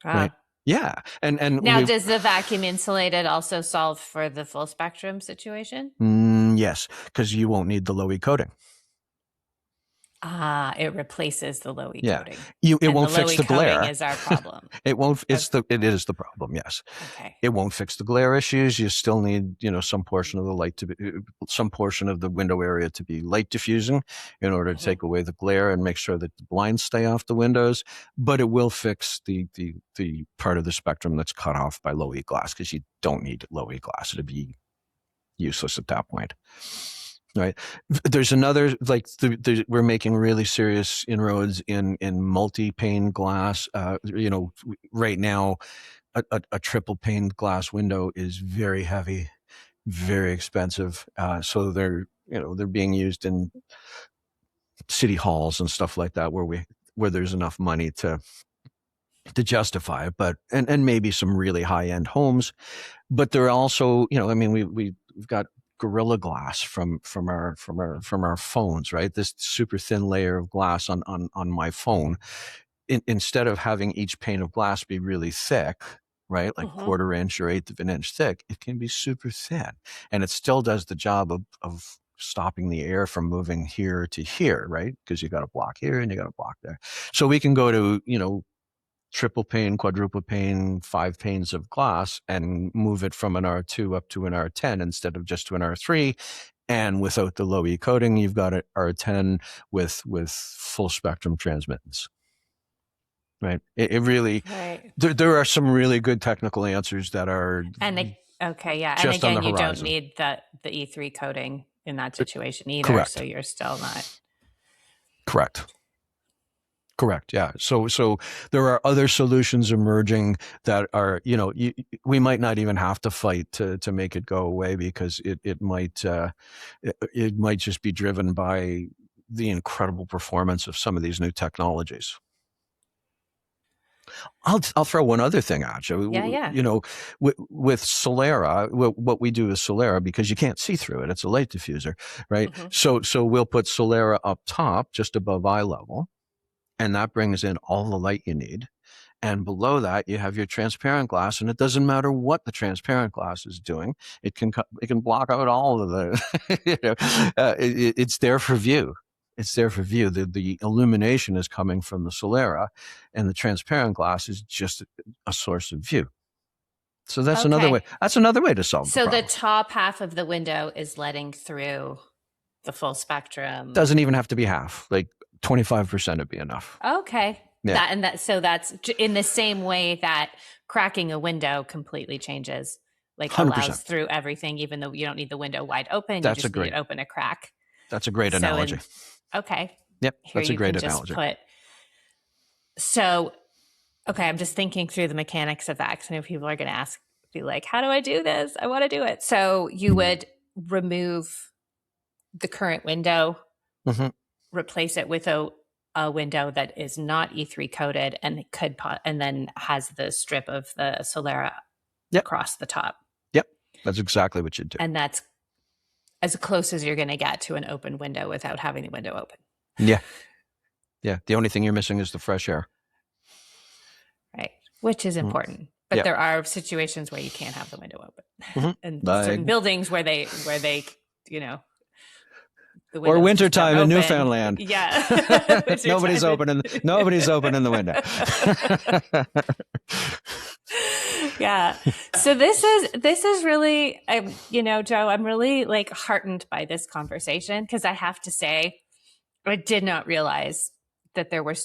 right? Ah. Yeah, and Now, does the vacuum insulated also solve for the full spectrum situation? Yes, because you won't need the low E coating. It replaces the low E Yeah. coating. It won't fix the glare. Is our problem. It won't. It is the problem. Yes. Okay. It won't fix the glare issues. You still need, some portion of the light some portion of the window area to be light diffusing in order to take away the glare and make sure that the blinds stay off the windows. But it will fix the part of the spectrum that's cut off by low E glass, because you don't need low E glass. It'd be useless at that point. Right. There's another, we're making really serious inroads in multi-pane glass. Right now, a triple paned glass window is very heavy, very expensive. So they're being used in city halls and stuff like that, where there's enough money to justify it, but and maybe some really high end homes. But they're also, we've got Gorilla Glass from our phones, right? This super thin layer of glass on my phone. Instead of having each pane of glass be really thick, right, like quarter inch or eighth of an inch thick, it can be super thin, and it still does the job of stopping the air from moving here to here, right? Because you got a block here and you got a block there. So we can go to triple pane, quadruple pane, 5 panes of glass and move it from an R2 up to an R10 instead of just to an R3. And without the low E coating, you've got an R10 with full spectrum transmittance. Right. It really, right. There are some really good technical answers that are. Okay. Yeah. And again, you don't need the E3 coating in that situation either. Correct. So you're still not. Correct. Yeah. So there are other solutions emerging that are, we might not even have to fight to make it go away, because it might just be driven by the incredible performance of some of these new technologies. I'll throw one other thing at you. Yeah. With Solera, what we do is Solera, because you can't see through it. It's a light diffuser, right? So we'll put Solera up top, just above eye level, and that brings in all the light you need. And below that, you have your transparent glass, and it doesn't matter what the transparent glass is doing. It can block out all of the, it's there for view. It's there for view. The illumination is coming from the Solera, and the transparent glass is just a source of view. So that's another way. That's another way to solve the problem. So the top half of the window is letting through the full spectrum. Doesn't even have to be half. Like 25% would be enough. Okay. Yeah. So that's in the same way that cracking a window completely changes, like 100%. Allows through everything, even though you don't need the window wide open. You just need to open a crack. That's a great analogy. Okay. Yep. That's a great analogy. I'm just thinking through the mechanics of that, because I know people are going to be like, how do I do this? I want to do it. So you would remove the current window, replace it with a window that is not E3 coated, and and then has the strip of the Solera across the top. Yep. That's exactly what you'd do. And that's as close as you're going to get to an open window without having the window open. Yeah. Yeah. The only thing you're missing is the fresh air. Right. Which is important. But there are situations where you can't have the window open. And certain buildings where they or wintertime in Newfoundland. Yeah. Nobody's opening the window. Yeah. So this is really, Joe, I'm really heartened by this conversation, because I have to say, I did not realize that there were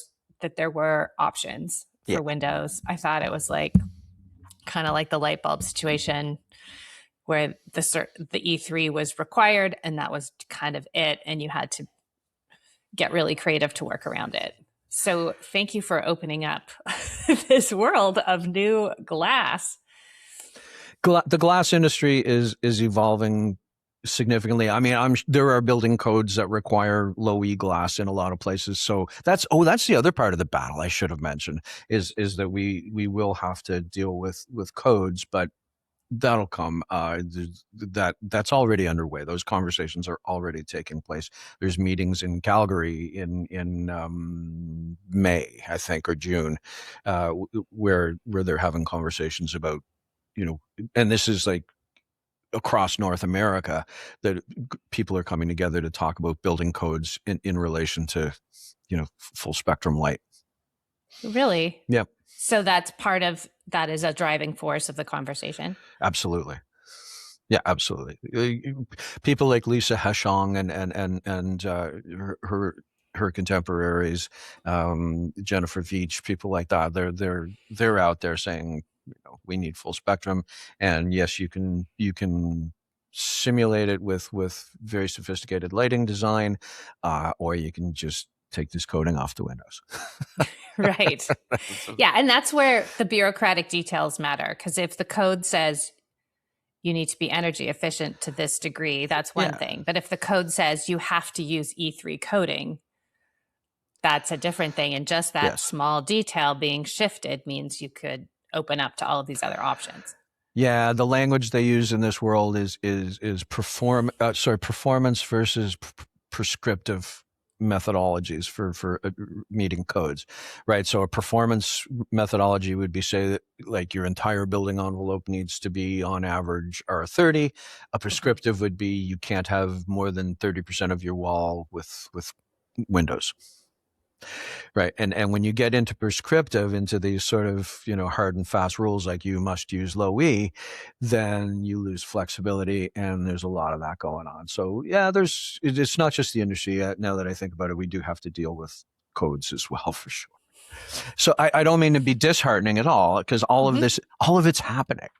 that there were options Yeah. for windows. I thought it was like kind of like the light bulb situation where the E3 was required and that was kind of it, and you had to get really creative to work around it. So thank you for opening up this world of new glass. The glass industry is evolving significantly. I mean, there are building codes that require low E glass in a lot of places. So that's the other part of the battle I should have mentioned is that we will have to deal with codes, but that'll come. That's already underway. Those conversations are already taking place. There's meetings in Calgary in May, I think, or June, where they're having conversations about, and this is like across North America, that people are coming together to talk about building codes in relation to, full spectrum light. Really? Yeah. So that's part of that is a driving force of the conversation. Absolutely. Yeah, absolutely. People like Lisa Heshong and her contemporaries, Jennifer Veach, people like that. They're out there saying, we need full spectrum, and yes, you can simulate it with very sophisticated lighting design, or you can just take this coding off the windows. Right. Yeah, and that's where the bureaucratic details matter, because if the code says you need to be energy efficient to this degree, that's one thing. But if the code says you have to use E3 coding, that's a different thing. And just that small detail being shifted means you could open up to all of these other options. Yeah, the language they use in this world is performance versus prescriptive methodologies for meeting codes, right? So a performance methodology would be, say, that like your entire building envelope needs to be on average R30. A prescriptive would be you can't have more than 30% of your wall with windows. Right. And when you get into prescriptive, into these sort of, hard and fast rules, like you must use low E, then you lose flexibility. And there's a lot of that going on. So yeah, it's not just the industry. Now that I think about it, we do have to deal with codes as well, for sure. So I don't mean to be disheartening at all, because all of it's happening.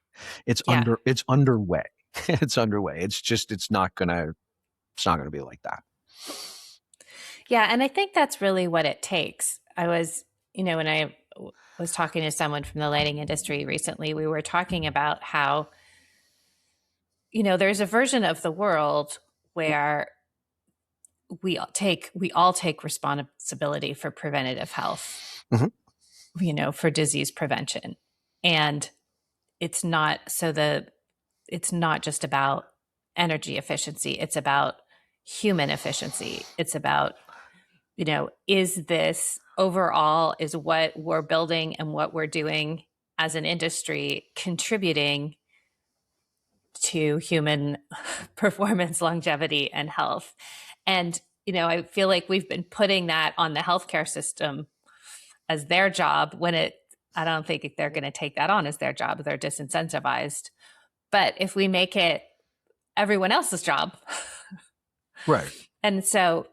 It's underway. It's underway. It's just, it's not going to be like that. Yeah, and I think that's really what it takes. I was, when I was talking to someone from the lighting industry recently, we were talking about how, there's a version of the world where we all take responsibility for preventative health, for disease prevention. And it's not just about energy efficiency. It's about human efficiency. It's about, is what we're building and what we're doing as an industry contributing to human performance, longevity, and health? And, I feel like we've been putting that on the healthcare system as their job when I don't think they're going to take that on as their job. They're disincentivized. But if we make it everyone else's job, right. And so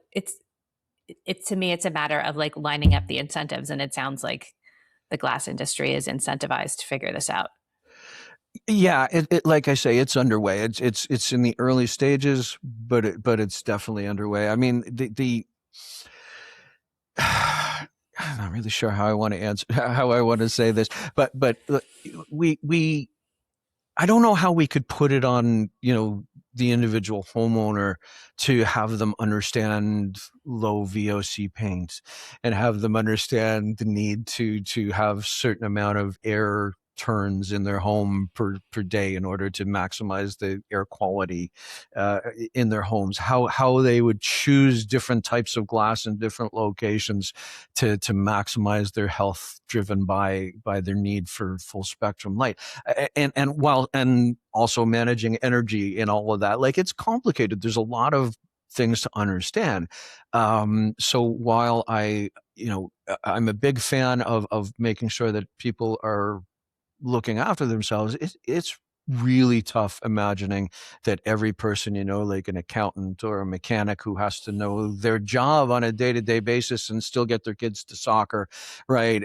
to me, it's a matter of like lining up the incentives. And it sounds like the glass industry is incentivized to figure this out. Yeah, it like I say, it's underway. It's in the early stages, but it's definitely underway. I mean, I'm not really sure how I want to say this, but I don't know how we could put it on, the individual homeowner to have them understand low VOC paint and have them understand the need to have certain amount of air turns in their home per day in order to maximize the air quality in their homes, how they would choose different types of glass in different locations to maximize their health, driven by their need for full spectrum light, and also managing energy and all of that. Like, it's complicated. There's a lot of things to understand. So while I'm a big fan of making sure that people are looking after themselves, it's really tough imagining that every person, like an accountant or a mechanic who has to know their job on a day-to-day basis and still get their kids to soccer, right?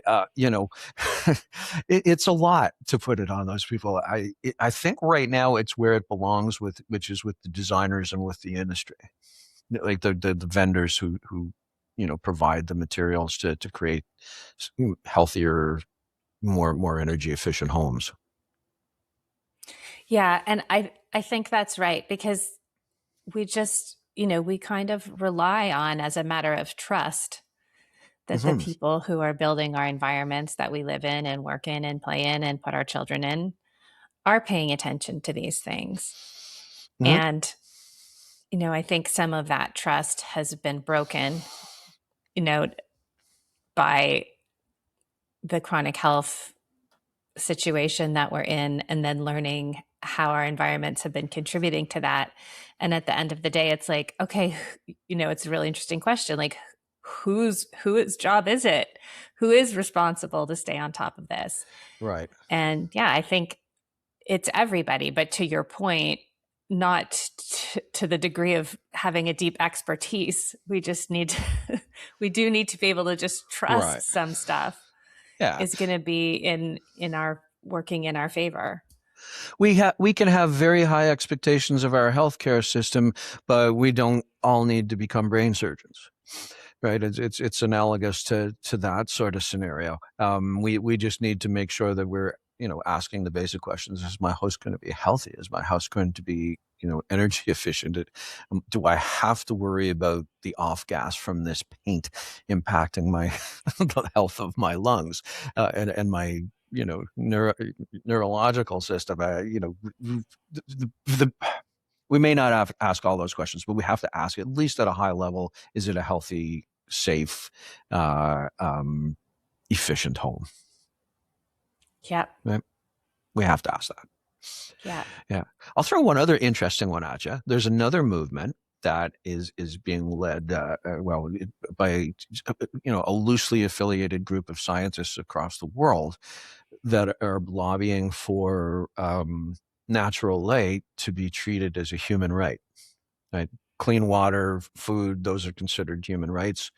It's a lot to put it on those people. I think right now it's where it belongs, which is with the designers and with the industry, like the vendors who provide the materials to create healthier, more energy efficient homes. Yeah, and I think that's right, because we just, we kind of rely on, as a matter of trust, that the Mm-hmm. people who are building our environments that we live in and work in and play in and put our children in are paying attention to these things. Mm-hmm. And I think some of that trust has been broken, by the chronic health situation that we're in, and then learning how our environments have been contributing to that. And at the end of the day, it's like, okay, it's a really interesting question. Like, whose job is it? Who is responsible to stay on top of this? Right. And yeah, I think it's everybody. But to your point, not to the degree of having a deep expertise. We just need to, we do need to be able to just Right. trust some stuff Yeah. is going to be in our working in our favor. We can have very high expectations of our healthcare system, but we don't all need to become brain surgeons. Right. It's analogous to that sort of scenario. We just need to make sure that we're, asking the basic questions. Is my house going to be healthy? Is my house going to be, energy efficient? Do I have to worry about the off gas from this paint impacting my the health of my lungs and my neurological system? The we may not have to ask all those questions, but we have to ask, at least at a high level, is it a healthy, safe, efficient home? Yep. Right? We have to ask that. Yeah. Yeah. I'll throw one other interesting one at you. There's another movement that is being led, by a loosely affiliated group of scientists across the world that are lobbying for natural light to be treated as a human right. Right? Clean water, food, those are considered human rights.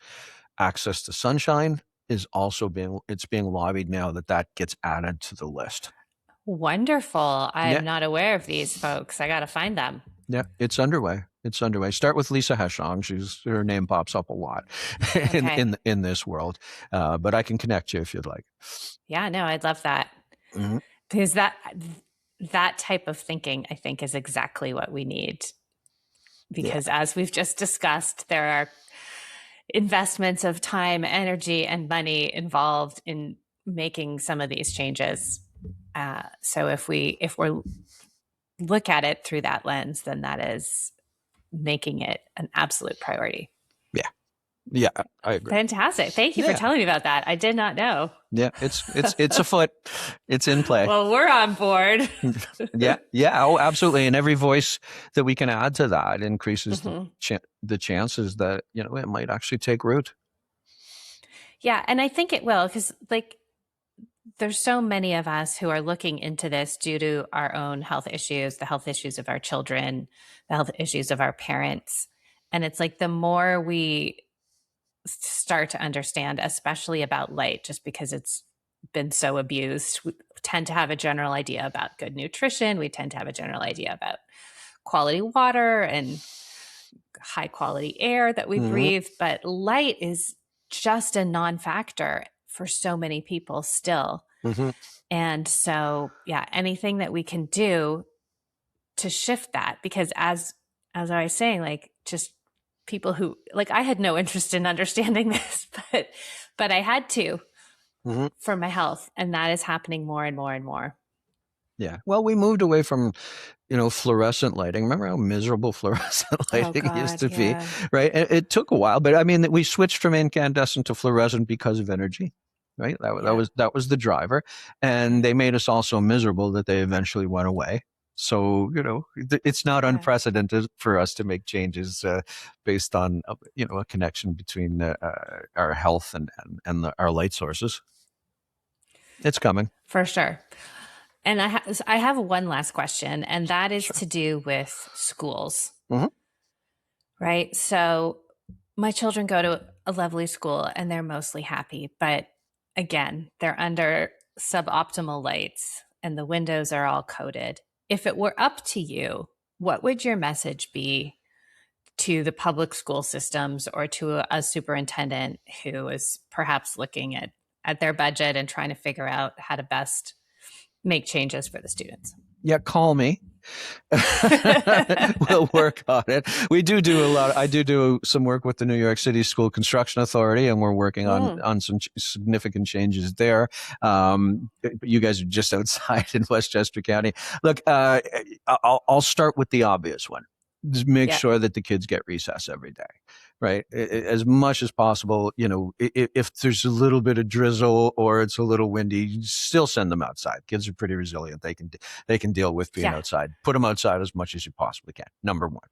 Access to sunshine is also being lobbied now that gets added to the list. Wonderful. Yeah. I'm not aware of these folks. I got to find them. Yeah, it's underway. Start with Lisa Heshong. Her name pops up a lot in this world, but I can connect you if you'd like. Yeah, no, I'd love that. Mm-hmm. Because that type of thinking, I think, is exactly what we need. Because as we've just discussed, there are investments of time, energy, and money involved in making some of these changes. So if we look at it through that lens, then that is making it an absolute priority. Yeah, I agree. Fantastic. Thank you for telling me about that. I did not know. Yeah, it's afoot. It's in play. Well, we're on board. Yeah. Oh, absolutely. And every voice that we can add to that increases the chances that, it might actually take root. Yeah. And I think it will, because there's so many of us who are looking into this due to our own health issues, the health issues of our children, the health issues of our parents. And it's like the more we start to understand, especially about light, just because it's been so abused, we tend to have a general idea about good nutrition. We tend to have a general idea about quality water and high quality air that we breathe. But light is just a non-factor for so many people still. And so, yeah, anything that we can do to shift that, because as I was saying, just people who I had no interest in understanding this, but I had to for my health. And that is happening more and more and more. Yeah. Well, we moved away from, fluorescent lighting. Remember how miserable fluorescent lighting used to be, right? It took a while, but I mean, we switched from incandescent to fluorescent because of energy, right? That was the driver. And they made us all so miserable that they eventually went away. So, it's not unprecedented for us to make changes based on, a connection between our health and our light sources. It's coming. For sure. And I have one last question, and that is Sure. to do with schools, Hmm. right? So my children go to a lovely school and they're mostly happy, but again, they're under suboptimal lights and the windows are all coated. If it were up to you, what would your message be to the public school systems or to a superintendent who is perhaps looking at their budget and trying to figure out how to best make changes for the students? Yeah, call me. We'll work on it. We do a lot. I do some work with the New York City School Construction Authority, and we're working on Mm, some significant changes there. You guys are just outside in Westchester County. Look, I'll start with the obvious one. Just make yeah, sure that the kids get recess every day, right? As much as possible. If there's a little bit of drizzle or it's a little windy, still send them outside. Kids are pretty resilient. They can deal with being yeah, outside. Put them outside as much as you possibly can. Number one.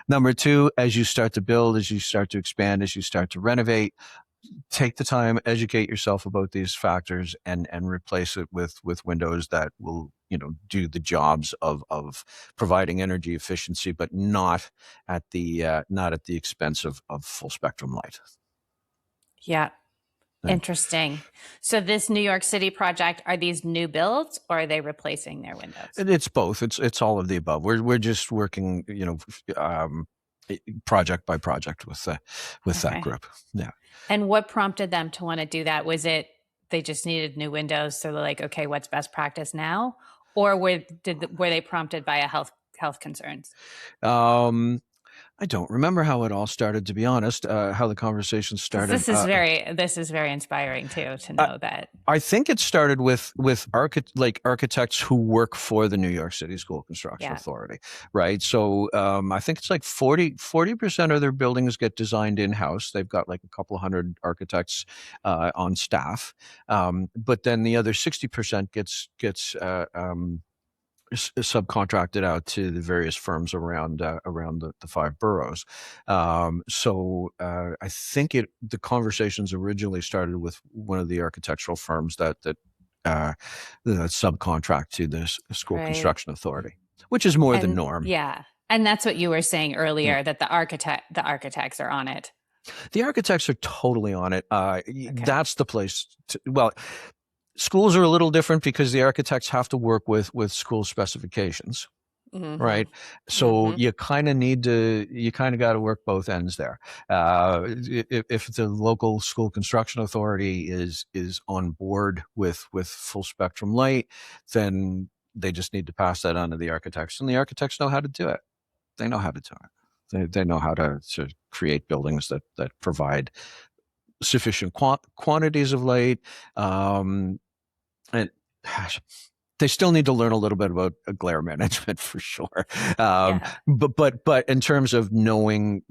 Number two, as you start to build, as you start to expand, as you start to renovate, take the time, educate yourself about these factors, and replace it with windows that will do the jobs of providing energy efficiency, but not at the expense of full spectrum light. yeah. Right. Interesting. So this New York City project, are these new builds or are they replacing their windows? It's both. It's all of the above. We're just working, um, project by project with that Okay. group. Yeah. And what prompted them to want to do that? Was it they just needed new windows, so they're like, okay, what's best practice now? Or were they prompted by a health concerns? Um, I don't remember how it all started, to be honest. How the conversation Because started. this is very inspiring too to I, know that. I think it started with architects who work for the New York City School Construction Yeah. Authority, right? So I think it's like 40% of their buildings get designed in house. They've got like a couple of hundred architects on staff, but then the other 60% gets subcontracted out to the various firms around the five boroughs. I think the conversations originally started with one of the architectural firms uh, that subcontract to the school Right. construction authority, which is more the And norm. yeah. And that's what you were saying Yeah. earlier that the architects are on it. The architects are totally on it. Okay. That's the place. Well, schools are a little different because the architects have to work with school specifications. Mhm. Right. So Mhm. you kind of got to work both ends there. If the local school construction authority is on board with full spectrum light, then they just need to pass that on to the architects, and the architects know how to do it. They know how to do it. They know how to create buildings that provide sufficient quantities of light. And they still need to learn a little bit about glare management for sure. Yeah. But in terms of knowing,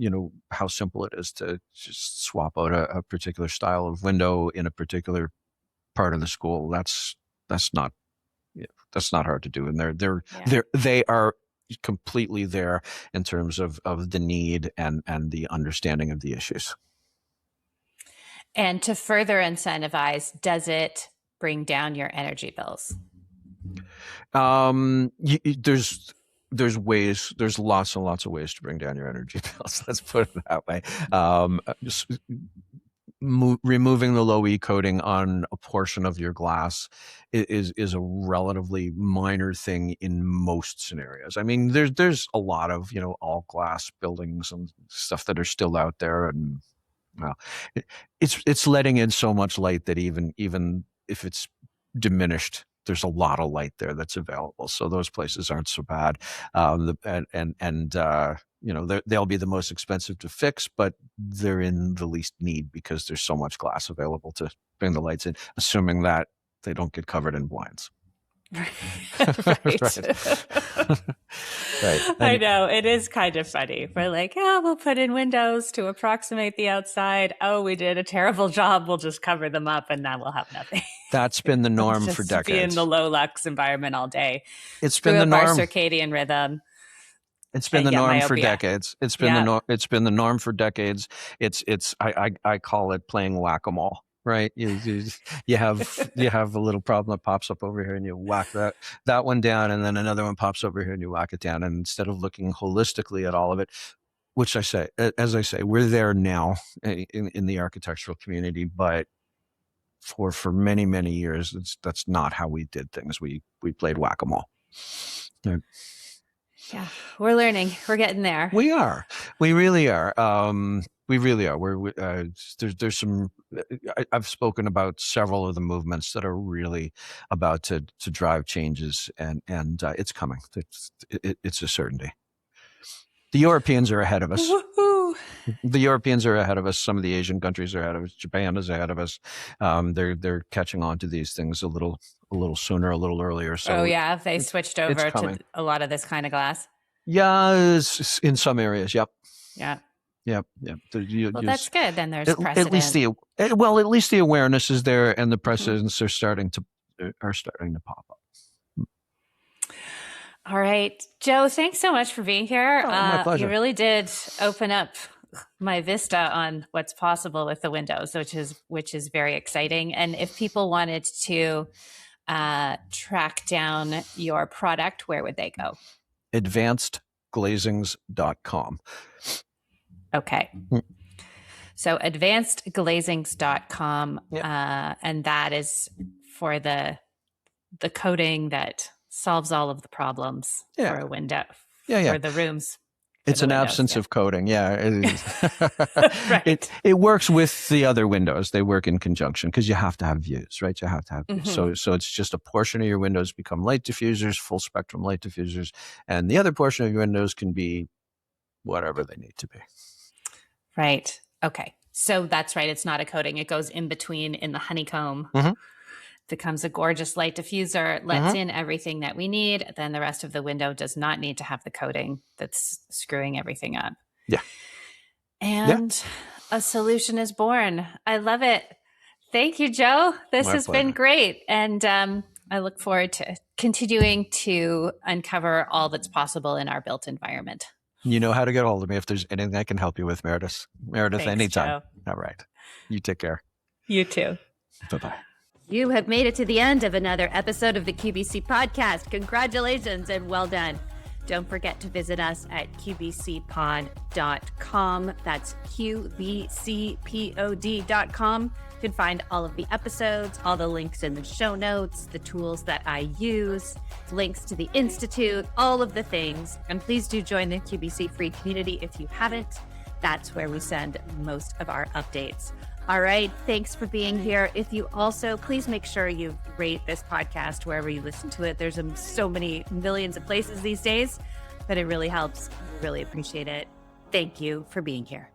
how simple it is to just swap out a particular style of window in a particular part of the school, that's not yeah, that's not hard to do. And Yeah. they are completely there in terms of the need and the understanding of the issues. And to further incentivize, does it bring down your energy bills? There's lots and lots of ways to bring down your energy bills. Let's put it that way. Just removing the low E coating on a portion of your glass is a relatively minor thing in most scenarios. I mean, there's a lot of all glass buildings and stuff that are still out there, and well, it, it's letting in so much light that even if it's diminished, there's a lot of light there that's available. So those places aren't so bad. They'll be the most expensive to fix, but they're in the least need because there's so much glass available to bring the lights in, assuming that they don't get covered in blinds. Right. Right. Right. I know. It is kind of funny. We're like, oh, we'll put in windows to approximate the outside. Oh, we did a terrible job. We'll just cover them up and now we'll have nothing. That's been the We'll norm for just be in the decades. low lux environment all day. It's Screw been the up our norm. circadian rhythm It's been and the get norm for myopia. decades. It's been the Yeah. norm. It's been the norm for decades. I call it playing whack-a-mole. right? You have a little problem that pops up over here, and you whack that one down, and then another one pops over here, and you whack it down. And instead of looking holistically at all of it, which as I say, we're there now in the architectural community, but for many, many years, that's not how we did things. We played whack-a-mole. Yeah, we're learning. We're getting there. We are. We really are. We really are. There's some. I've spoken about several of the movements that are really about to drive changes, and it's coming. It's a certainty. The Europeans are ahead of us. Woo-hoo. The Europeans are ahead of us. Some of the Asian countries are ahead of us. Japan is ahead of us. They're catching on to these things a little sooner, a little earlier. So they switched over to a lot of this kind of glass. Yeah, in some areas. Yep. Yeah. Yep. Well, that's good. Then there's precedent. At least the awareness is there, and the precedents are starting to pop up. All right, Joe, thanks so much for being here. My pleasure. You really did open up my vista on what's possible with the windows, which is very exciting. And if people wanted to track down your product, where would they go? advancedglazings.com. Okay. So advancedglazings.com, and that is for the coating that solves all of the problems for a window, for the rooms. It's an absence of coating. Yeah. It is. Right. It works with the other windows. They work in conjunction because you have to have views, right? You have to have views. So it's just a portion of your windows become light diffusers, full spectrum light diffusers, and the other portion of your windows can be whatever they need to be. Right. Okay. So that's right. It's not a coating. It goes in between in the honeycomb. Becomes a gorgeous light diffuser, lets in everything that we need. Then the rest of the window does not need to have the coating that's screwing everything up. Yeah. And a solution is born. I love it. Thank you, Joe. This has been great. And I look forward to continuing to uncover all that's possible in our built environment. You know how to get a hold of me if there's anything I can help you with, Meredith. Thanks, anytime. Joe. All right. You take care. You too. Bye-bye. You have made it to the end of another episode of the QBC podcast. Congratulations and well done. Don't forget to visit us at qbcpod.com. That's qbcpod.com. You can find all of the episodes, all the links in the show notes, the tools that I use, links to the Institute, all of the things. And please do join the QBC free community if you haven't. That's where we send most of our updates. All right. Thanks for being here. If you also, please make sure you rate this podcast wherever you listen to it. There's so many millions of places these days, but it really helps. I really appreciate it. Thank you for being here.